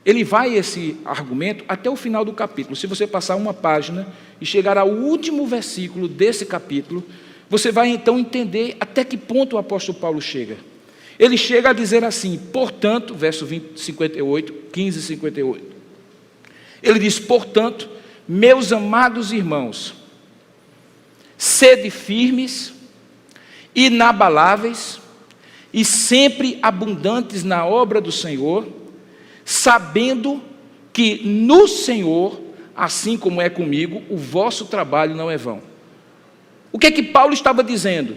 Ele vai esse argumento até o final do capítulo. Se você passar uma página e chegar ao último versículo desse capítulo, você vai então entender até que ponto o apóstolo Paulo chega. Ele chega a dizer assim: portanto, verso 58, 15 e 58. Ele diz: portanto, meus amados irmãos, sede firmes, inabaláveis e sempre abundantes na obra do Senhor, sabendo que no Senhor, assim como é comigo, o vosso trabalho não é vão. O que é que Paulo estava dizendo?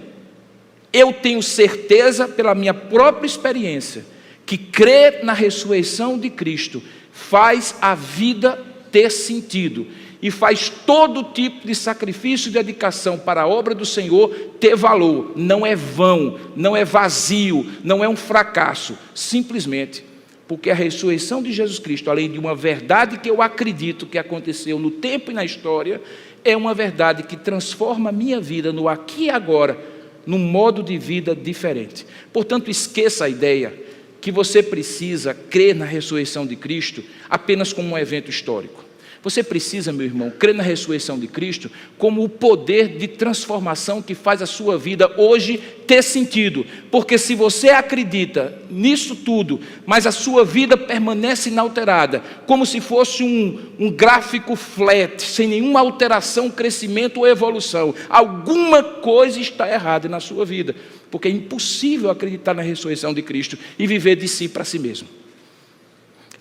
Eu tenho certeza, pela minha própria experiência, que crer na ressurreição de Cristo faz a vida ter sentido e faz todo tipo de sacrifício e dedicação para a obra do Senhor ter valor. Não é vão, não é vazio, não é um fracasso, simplesmente porque a ressurreição de Jesus Cristo, além de uma verdade que eu acredito que aconteceu no tempo e na história, é uma verdade que transforma a minha vida no aqui e agora, num modo de vida diferente. Portanto, esqueça a ideia que você precisa crer na ressurreição de Cristo apenas como um evento histórico. Você precisa, meu irmão, crer na ressurreição de Cristo como o poder de transformação que faz a sua vida hoje ter sentido. Porque se você acredita nisso tudo, mas a sua vida permanece inalterada, como se fosse um gráfico flat, sem nenhuma alteração, crescimento ou evolução, alguma coisa está errada na sua vida. Porque é impossível acreditar na ressurreição de Cristo e viver de si para si mesmo.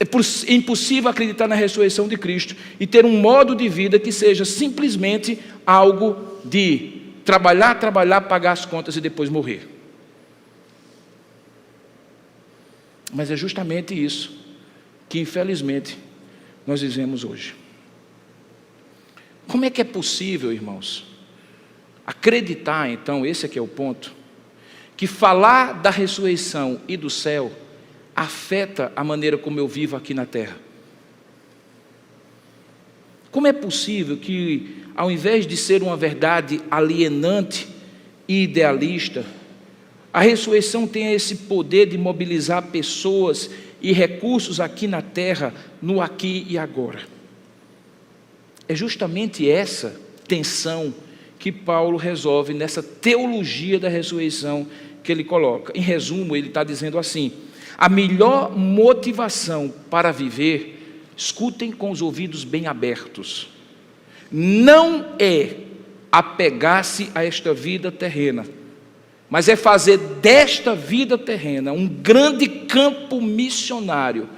É impossível acreditar na ressurreição de Cristo e ter um modo de vida que seja simplesmente algo de trabalhar, pagar as contas e depois morrer. Mas é justamente isso que, infelizmente, nós vivemos hoje. Como é que é possível, irmãos, acreditar, então, esse aqui é o ponto, que falar da ressurreição e do céu afeta a maneira como eu vivo aqui na terra? Como é possível que, ao invés de ser uma verdade alienante e idealista, a ressurreição tenha esse poder de mobilizar pessoas e recursos aqui na terra, no aqui e agora? É justamente essa tensão que Paulo resolve nessa teologia da ressurreição que ele coloca. Em resumo, ele está dizendo assim: a melhor motivação para viver, escutem com os ouvidos bem abertos, não é apegar-se a esta vida terrena, mas é fazer desta vida terrena um grande campo missionário,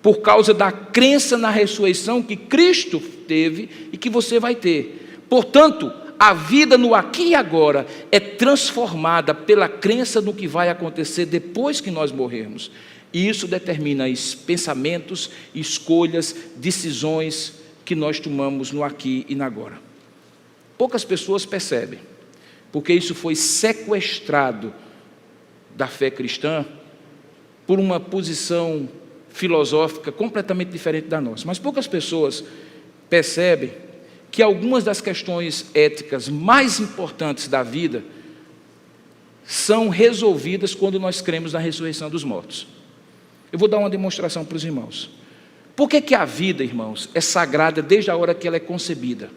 por causa da crença na ressurreição que Cristo teve e que você vai ter. Portanto, a vida no aqui e agora é transformada pela crença no que vai acontecer depois que nós morrermos. E isso determina os pensamentos, escolhas, decisões que nós tomamos no aqui e no agora. Poucas pessoas percebem, porque isso foi sequestrado da fé cristã por uma posição filosófica completamente diferente da nossa. Mas poucas pessoas percebem que algumas das questões éticas mais importantes da vida são resolvidas quando nós cremos na ressurreição dos mortos. Eu vou dar uma demonstração para os irmãos. Por que a vida, irmãos, é sagrada desde a hora que ela é concebida?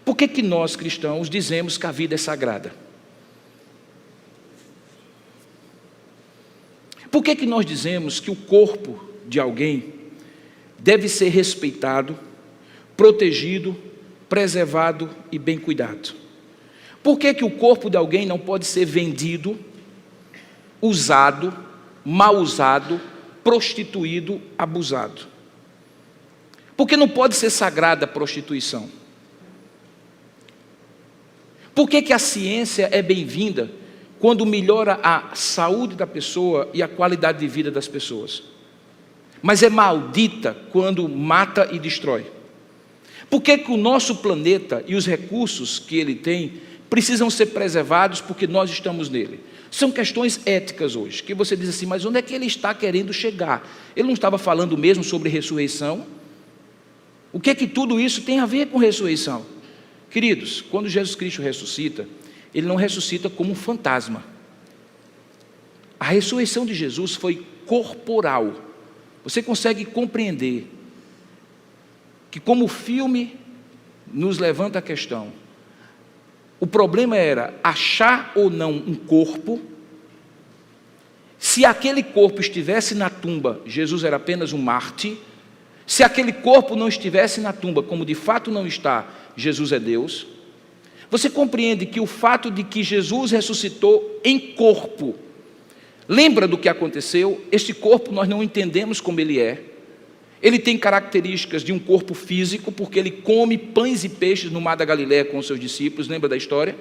Por que nós, cristãos, dizemos que a vida é sagrada? Por que nós dizemos que o corpo de alguém deve ser respeitado, protegido, preservado e bem cuidado? Por que o corpo de alguém não pode ser vendido, usado, mal usado, prostituído, abusado? Por que não pode ser sagrada a prostituição? Por que a ciência é bem-vinda quando melhora a saúde da pessoa e a qualidade de vida das pessoas, mas é maldita quando mata e destrói? Por que o nosso planeta e os recursos que ele tem precisam ser preservados porque nós estamos nele? São questões éticas hoje, que você diz assim, mas onde é que ele está querendo chegar? Ele não estava falando mesmo sobre ressurreição? O que é que tudo isso tem a ver com ressurreição? Queridos, quando Jesus Cristo ressuscita, ele não ressuscita como um fantasma. A ressurreição de Jesus foi corporal. Você consegue compreender que, como o filme nos levanta a questão, o problema era achar ou não um corpo. Se aquele corpo estivesse na tumba, Jesus era apenas um mártir. Se aquele corpo não estivesse na tumba, como de fato não está, Jesus é Deus. Você compreende que o fato de que Jesus ressuscitou em corpo, lembra do que aconteceu? Este corpo nós não entendemos como ele é. Ele tem características de um corpo físico, porque ele come pães e peixes no mar da Galileia com os seus discípulos, lembra da história?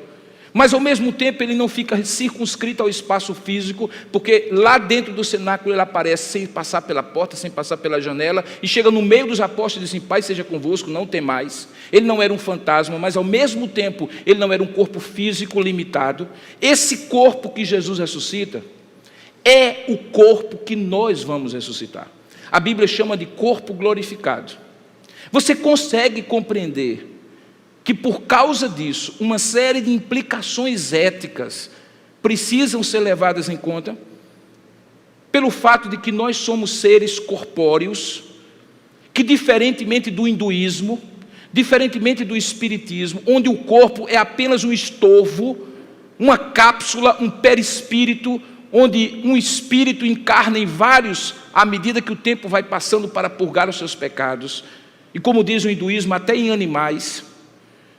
Mas ao mesmo tempo ele não fica circunscrito ao espaço físico, porque lá dentro do cenáculo ele aparece sem passar pela porta, sem passar pela janela, e chega no meio dos apóstolos e diz assim, Pai seja convosco, não temais. Ele não era um fantasma, mas ao mesmo tempo ele não era um corpo físico limitado. Esse corpo que Jesus ressuscita é o corpo que nós vamos ressuscitar. A Bíblia chama de corpo glorificado. Você consegue compreender que por causa disso, uma série de implicações éticas precisam ser levadas em conta, pelo fato de que nós somos seres corpóreos, que diferentemente do hinduísmo, diferentemente do espiritismo, onde o corpo é apenas um estorvo, uma cápsula, um perispírito, onde um espírito encarna em vários, à medida que o tempo vai passando para purgar os seus pecados, e como diz o hinduísmo, até em animais.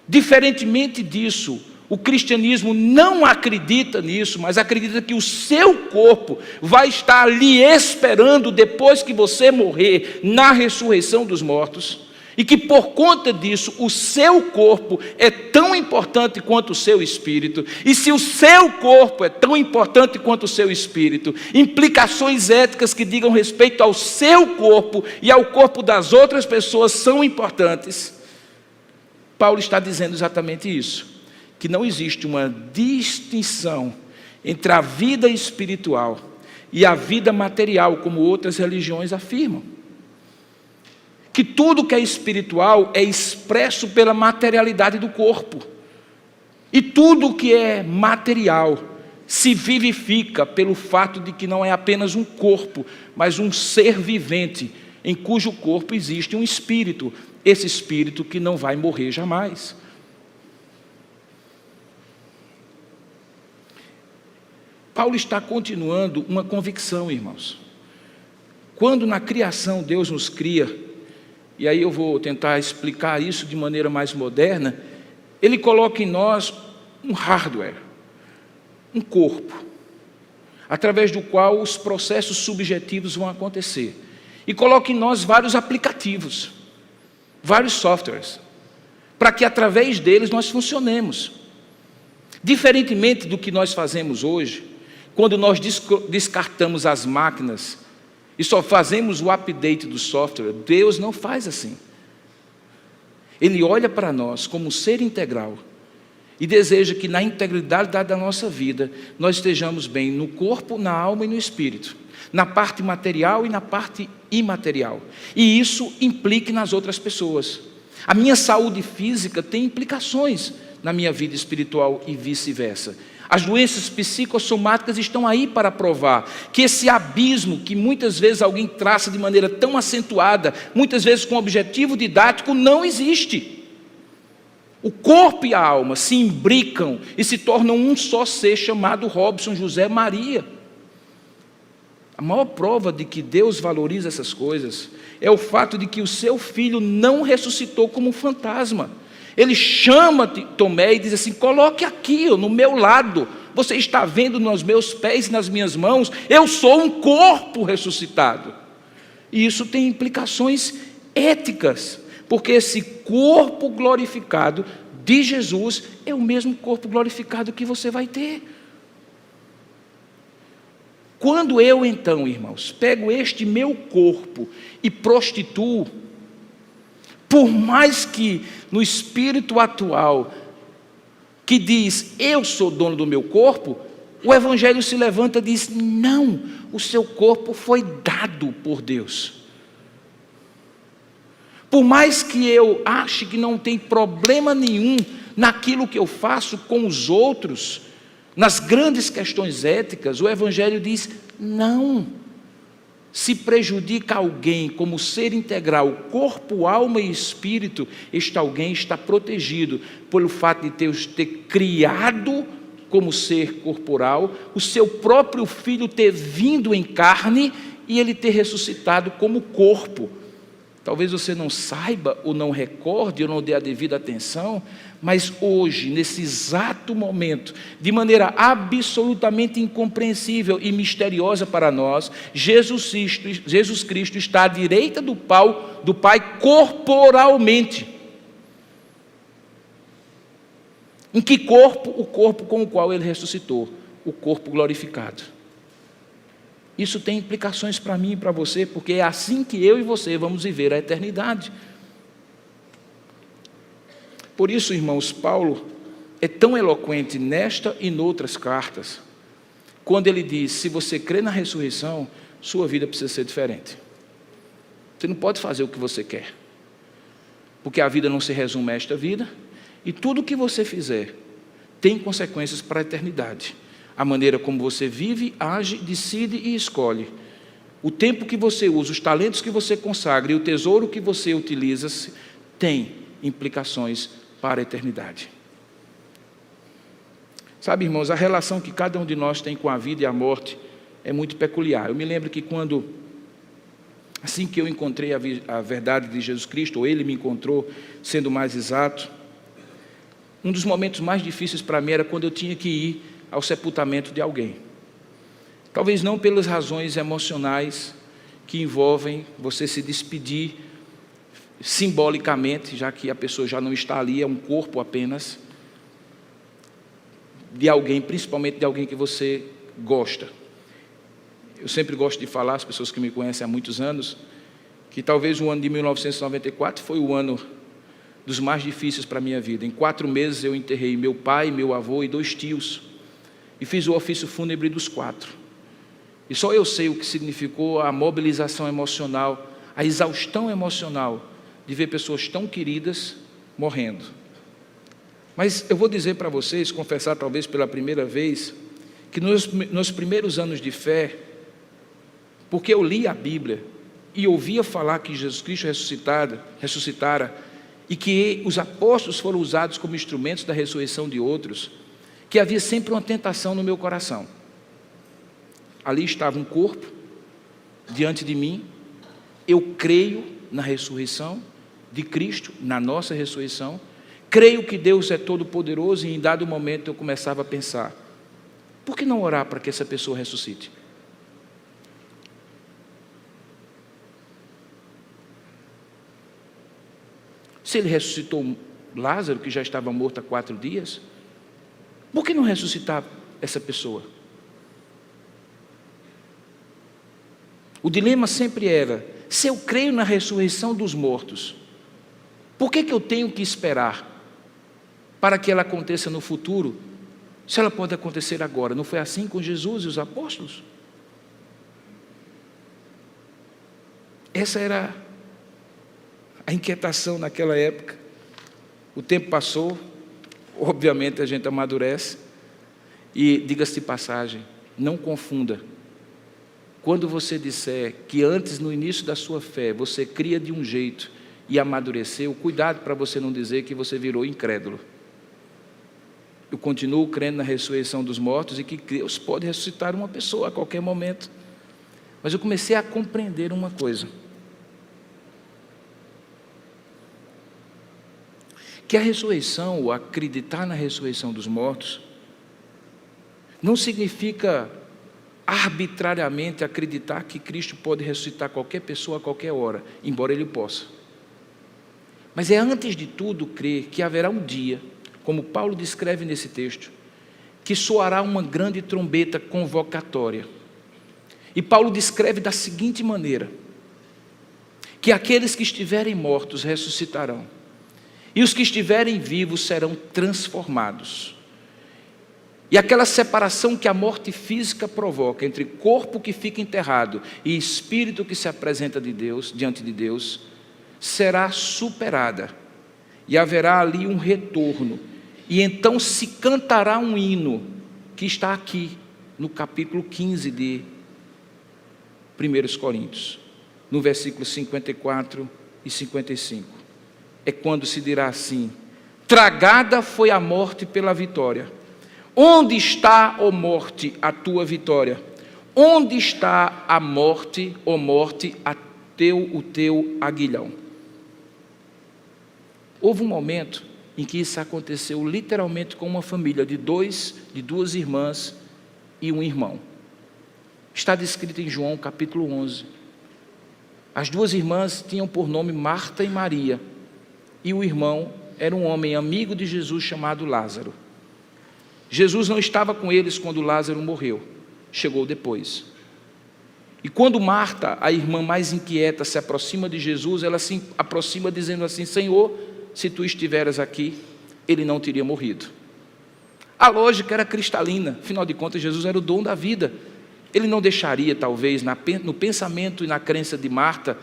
Diferentemente disso, o cristianismo não acredita nisso, mas acredita que o seu corpo vai estar ali esperando depois que você morrer na ressurreição dos mortos, e que por conta disso o seu corpo é tão importante quanto o seu espírito. E se o seu corpo é tão importante quanto o seu espírito, implicações éticas que digam respeito ao seu corpo e ao corpo das outras pessoas são importantes. Paulo está dizendo exatamente isso, que não existe uma distinção entre a vida espiritual e a vida material, como outras religiões afirmam. Que tudo que é espiritual é expresso pela materialidade do corpo, e tudo que é material se vivifica pelo fato de que não é apenas um corpo, mas um ser vivente, em cujo corpo existe um espírito, esse espírito que não vai morrer jamais. Paulo está continuando uma convicção, irmãos. Quando na criação Deus nos cria, e aí eu vou tentar explicar isso de maneira mais moderna, ele coloca em nós um hardware, um corpo, através do qual os processos subjetivos vão acontecer. E coloca em nós vários aplicativos, vários softwares, para que através deles nós funcionemos. Diferentemente do que nós fazemos hoje, quando nós descartamos as máquinas e só fazemos o update do software, Deus não faz assim. Ele olha para nós como ser integral e deseja que na integridade da nossa vida nós estejamos bem no corpo, na alma e no espírito, na parte material e na parte imaterial. E isso implique nas outras pessoas. A minha saúde física tem implicações na minha vida espiritual e vice-versa. As doenças psicossomáticas estão aí para provar que esse abismo que muitas vezes alguém traça de maneira tão acentuada, muitas vezes com objetivo didático, não existe. O corpo e a alma se imbricam e se tornam um só ser chamado Robson José Maria. A maior prova de que Deus valoriza essas coisas é o fato de que o seu filho não ressuscitou como um fantasma. Ele chama Tomé e diz assim: coloque aqui, no meu lado, você está vendo nos meus pés e nas minhas mãos, eu sou um corpo ressuscitado. E isso tem implicações éticas, porque esse corpo glorificado de Jesus é o mesmo corpo glorificado que você vai ter. Quando eu então, irmãos, pego este meu corpo e prostituo, por mais que no espírito atual, que diz, eu sou dono do meu corpo, o Evangelho se levanta e diz, não, o seu corpo foi dado por Deus. Por mais que eu ache que não tem problema nenhum naquilo que eu faço com os outros, nas grandes questões éticas, o Evangelho diz, não. Se prejudica alguém como ser integral, corpo, alma e espírito, este alguém está protegido pelo fato de Deus ter criado como ser corporal, o seu próprio filho ter vindo em carne e ele ter ressuscitado como corpo. Talvez você não saiba, ou não recorde, ou não dê a devida atenção, mas hoje, nesse exato momento, de maneira absolutamente incompreensível e misteriosa para nós, Jesus Cristo está à direita do Pai corporalmente. Em que corpo? O corpo com o qual Ele ressuscitou, o corpo glorificado. Isso tem implicações para mim e para você, porque é assim que eu e você vamos viver a eternidade. Por isso, irmãos, Paulo é tão eloquente nesta e noutras cartas, quando ele diz, se você crê na ressurreição, sua vida precisa ser diferente. Você não pode fazer o que você quer, porque a vida não se resume a esta vida, e tudo o que você fizer tem consequências para a eternidade. A maneira como você vive, age, decide e escolhe. O tempo que você usa, os talentos que você consagra e o tesouro que você utiliza tem implicações para a eternidade. Sabe, irmãos, a relação que cada um de nós tem com a vida e a morte é muito peculiar. Eu me lembro que assim que eu encontrei a verdade de Jesus Cristo, ou Ele me encontrou, sendo mais exato, um dos momentos mais difíceis para mim era quando eu tinha que ir ao sepultamento de alguém. Talvez não pelas razões emocionais que envolvem você se despedir simbolicamente, já que a pessoa já não está ali, é um corpo apenas, de alguém, principalmente de alguém que você gosta. Eu sempre gosto de falar, as pessoas que me conhecem há muitos anos, que talvez o ano de 1994 foi o ano dos mais difíceis para a minha vida. Em 4 meses eu enterrei meu pai, meu avô e 2 tios, e fiz o ofício fúnebre dos 4. E só eu sei o que significou a mobilização emocional, a exaustão emocional de ver pessoas tão queridas morrendo. Mas eu vou dizer para vocês, confessar talvez pela primeira vez, que nos primeiros anos de fé, porque eu li a Bíblia e ouvia falar que Jesus Cristo ressuscitara e que os apóstolos foram usados como instrumentos da ressurreição de outros, que havia sempre uma tentação no meu coração. Ali estava um corpo diante de mim, eu creio na ressurreição, de Cristo na nossa ressurreição. Creio que Deus é todo-poderoso e em dado momento eu começava a pensar, por que não orar para que essa pessoa ressuscite? Se ele ressuscitou Lázaro, que já estava morto há 4 dias, por que não ressuscitar essa pessoa? O dilema sempre era, se eu creio na ressurreição dos mortos, por que eu tenho que esperar para que ela aconteça no futuro, se ela pode acontecer agora? Não foi assim com Jesus e os apóstolos? Essa era a inquietação naquela época. O tempo passou, obviamente a gente amadurece, e diga-se de passagem, não confunda. Quando você disser que antes, no início da sua fé, você cria de um jeito e amadureceu, cuidado para você não dizer que você virou incrédulo. Eu continuo crendo na ressurreição dos mortos e que Deus pode ressuscitar uma pessoa a qualquer momento. Mas eu comecei a compreender uma coisa. Que a ressurreição, ou acreditar na ressurreição dos mortos, não significa arbitrariamente acreditar que Cristo pode ressuscitar qualquer pessoa a qualquer hora, embora Ele possa. Mas é antes de tudo crer que haverá um dia, como Paulo descreve nesse texto, que soará uma grande trombeta convocatória. E Paulo descreve da seguinte maneira, que aqueles que estiverem mortos ressuscitarão, e os que estiverem vivos serão transformados. E aquela separação que a morte física provoca entre corpo que fica enterrado e espírito que se apresenta diante de Deus, será superada. E haverá ali um retorno. E então se cantará um hino que está aqui no capítulo 15 de 1 Coríntios, no versículo 54 e 55. É quando se dirá assim: tragada foi a morte pela vitória. Onde está, ó morte, a tua vitória? Onde está a morte, ó morte, o teu aguilhão? Houve um momento em que isso aconteceu literalmente com uma família de duas irmãs e um irmão. Está descrito em João capítulo 11. As duas irmãs tinham por nome Marta e Maria, e o irmão era um homem amigo de Jesus chamado Lázaro. Jesus não estava com eles quando Lázaro morreu, chegou depois. E quando Marta, a irmã mais inquieta, se aproxima de Jesus, ela se aproxima dizendo assim: Senhor, se tu estiveras aqui, ele não teria morrido. A lógica era cristalina, afinal de contas Jesus era o dom da vida. Ele não deixaria, talvez, no pensamento e na crença de Marta,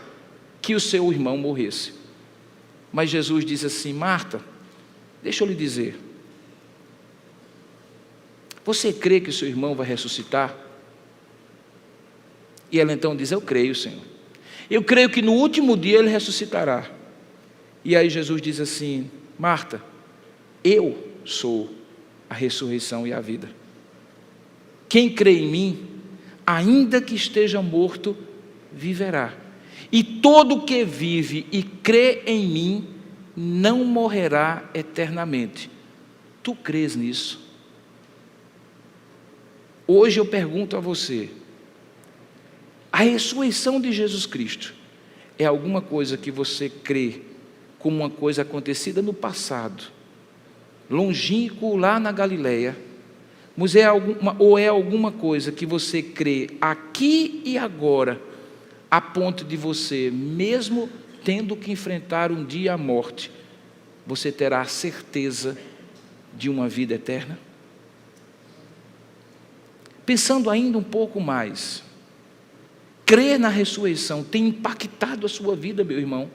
que o seu irmão morresse. Mas Jesus diz assim: Marta, deixa eu lhe dizer, você crê que o seu irmão vai ressuscitar? E ela então diz: eu creio, Senhor. Eu creio que no último dia ele ressuscitará. E aí Jesus diz assim: Marta, eu sou a ressurreição e a vida. Quem crê em mim, ainda que esteja morto, viverá. E todo que vive e crê em mim, não morrerá eternamente. Tu crês nisso? Hoje eu pergunto a você, a ressurreição de Jesus Cristo é alguma coisa que você crê como uma coisa acontecida no passado, longínquo lá na Galileia, mas é alguma coisa que você crê aqui e agora, a ponto de você, mesmo tendo que enfrentar um dia a morte, você terá a certeza de uma vida eterna? Pensando ainda um pouco mais, crer na ressurreição tem impactado a sua vida, meu irmão?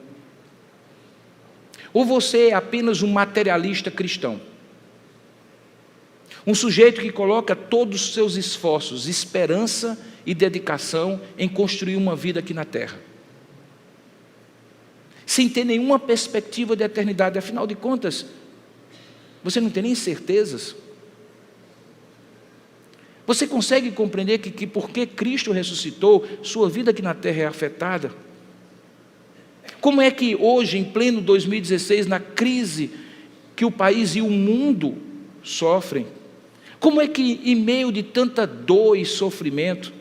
Ou você é apenas um materialista cristão? Um sujeito que coloca todos os seus esforços, esperança e dedicação em construir uma vida aqui na terra, sem ter nenhuma perspectiva de eternidade. Afinal de contas, você não tem nem certezas. Você consegue compreender que porque Cristo ressuscitou, sua vida aqui na terra é afetada? Como é que hoje, em pleno 2016, na crise que o país e o mundo sofrem, como é que, em meio de tanta dor e sofrimento,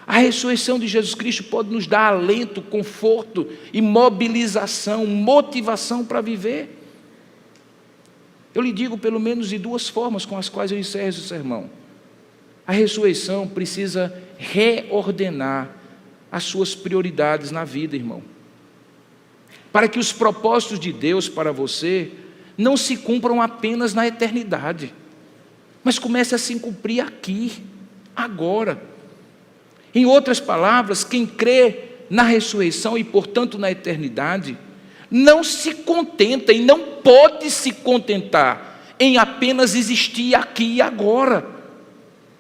a ressurreição de Jesus Cristo pode nos dar alento, conforto e mobilização, motivação para viver? Eu lhe digo pelo menos de duas formas com as quais eu encerro esse sermão. A ressurreição precisa reordenar as suas prioridades na vida, irmão, para que os propósitos de Deus para você não se cumpram apenas na eternidade, mas comece a se cumprir aqui, agora. Em outras palavras, quem crê na ressurreição e, portanto, na eternidade, não se contenta e não pode se contentar em apenas existir aqui e agora,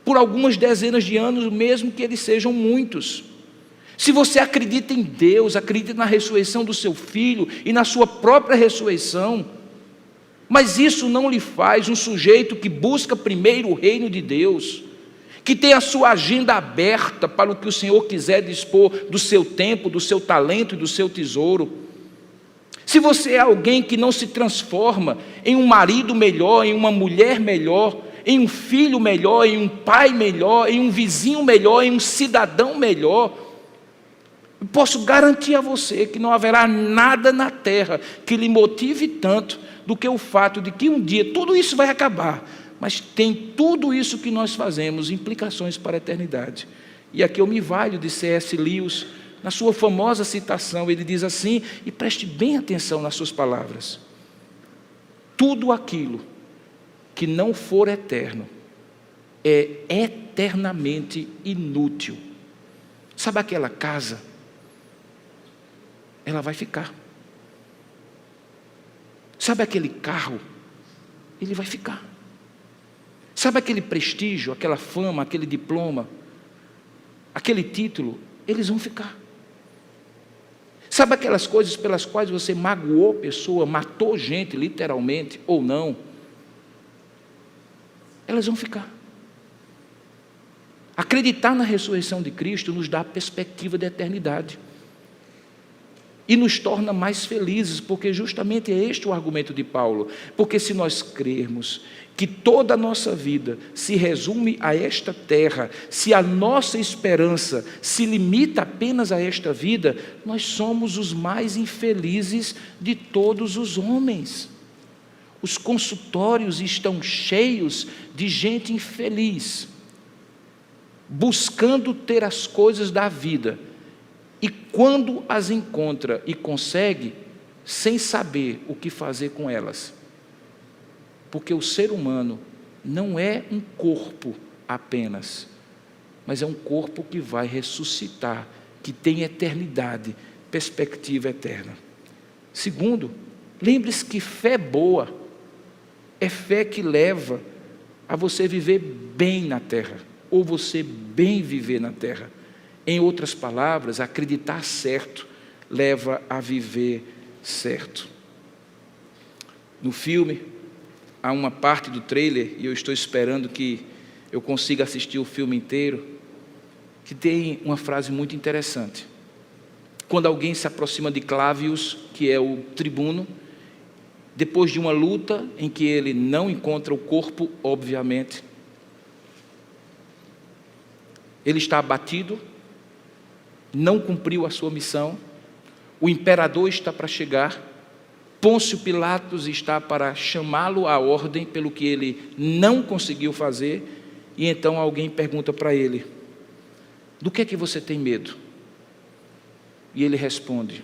por algumas dezenas de anos, mesmo que eles sejam muitos. Se você acredita em Deus, acredita na ressurreição do seu filho e na sua própria ressurreição, mas isso não lhe faz um sujeito que busca primeiro o reino de Deus, que tem a sua agenda aberta para o que o Senhor quiser dispor do seu tempo, do seu talento e do seu tesouro. Se você é alguém que não se transforma em um marido melhor, em uma mulher melhor, em um filho melhor, em um pai melhor, em um vizinho melhor, em um cidadão melhor, eu posso garantir a você que não haverá nada na terra que lhe motive tanto do que o fato de que um dia tudo isso vai acabar, mas tem tudo isso que nós fazemos implicações para a eternidade. E aqui eu me valho de C.S. Lewis, na sua famosa citação, ele diz assim, e preste bem atenção nas suas palavras: tudo aquilo que não for eterno é eternamente inútil. Sabe aquela casa? Ela vai ficar. Sabe aquele carro? Ele vai ficar. Sabe aquele prestígio, aquela fama, aquele diploma, aquele título? Eles vão ficar. Sabe aquelas coisas pelas quais você magoou pessoa, matou gente, literalmente, ou não? Elas vão ficar. Acreditar na ressurreição de Cristo nos dá a perspectiva da eternidade e nos torna mais felizes, porque justamente é este o argumento de Paulo. Porque se nós crermos que toda a nossa vida se resume a esta terra, se a nossa esperança se limita apenas a esta vida, nós somos os mais infelizes de todos os homens. Os consultórios estão cheios de gente infeliz, buscando ter as coisas da vida, e quando as encontra e consegue, sem saber o que fazer com elas. Porque o ser humano não é um corpo apenas, mas é um corpo que vai ressuscitar, que tem eternidade, perspectiva eterna. Segundo, lembre-se que fé boa é fé que leva a você viver bem na terra, ou você bem viver na terra. Em outras palavras, acreditar certo leva a viver certo. No filme, há uma parte do trailer, e eu estou esperando que eu consiga assistir o filme inteiro, que tem uma frase muito interessante. Quando alguém se aproxima de Clávius, que é o tribuno, depois de uma luta em que ele não encontra o corpo, obviamente, ele está abatido, não cumpriu a sua missão, o imperador está para chegar, Pôncio Pilatos está para chamá-lo à ordem pelo que ele não conseguiu fazer, e então alguém pergunta para ele: do que é que você tem medo? E ele responde: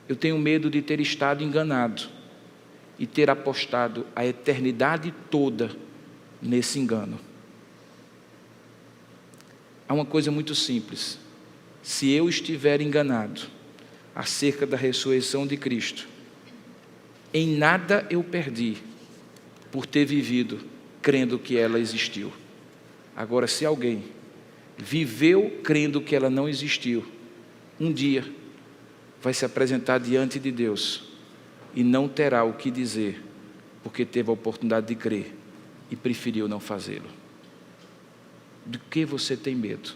eu tenho medo de ter estado enganado e ter apostado a eternidade toda nesse engano. Há uma coisa muito simples: se eu estiver enganado acerca da ressurreição de Cristo, em nada eu perdi por ter vivido crendo que ela existiu. Agora, se alguém viveu crendo que ela não existiu, um dia vai se apresentar diante de Deus e não terá o que dizer, porque teve a oportunidade de crer e preferiu não fazê-lo. Do que você tem medo?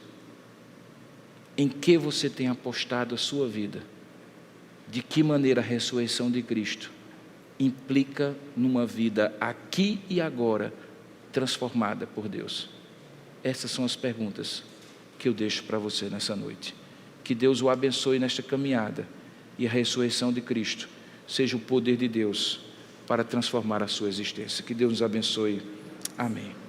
Em que você tem apostado a sua vida? de que maneira a ressurreição de Cristo implica numa vida aqui e agora transformada por Deus. Essas são as perguntas que eu deixo para você nessa noite. Que Deus o abençoe nesta caminhada e a ressurreição de Cristo seja o poder de Deus para transformar a sua existência. Que Deus nos abençoe. Amém.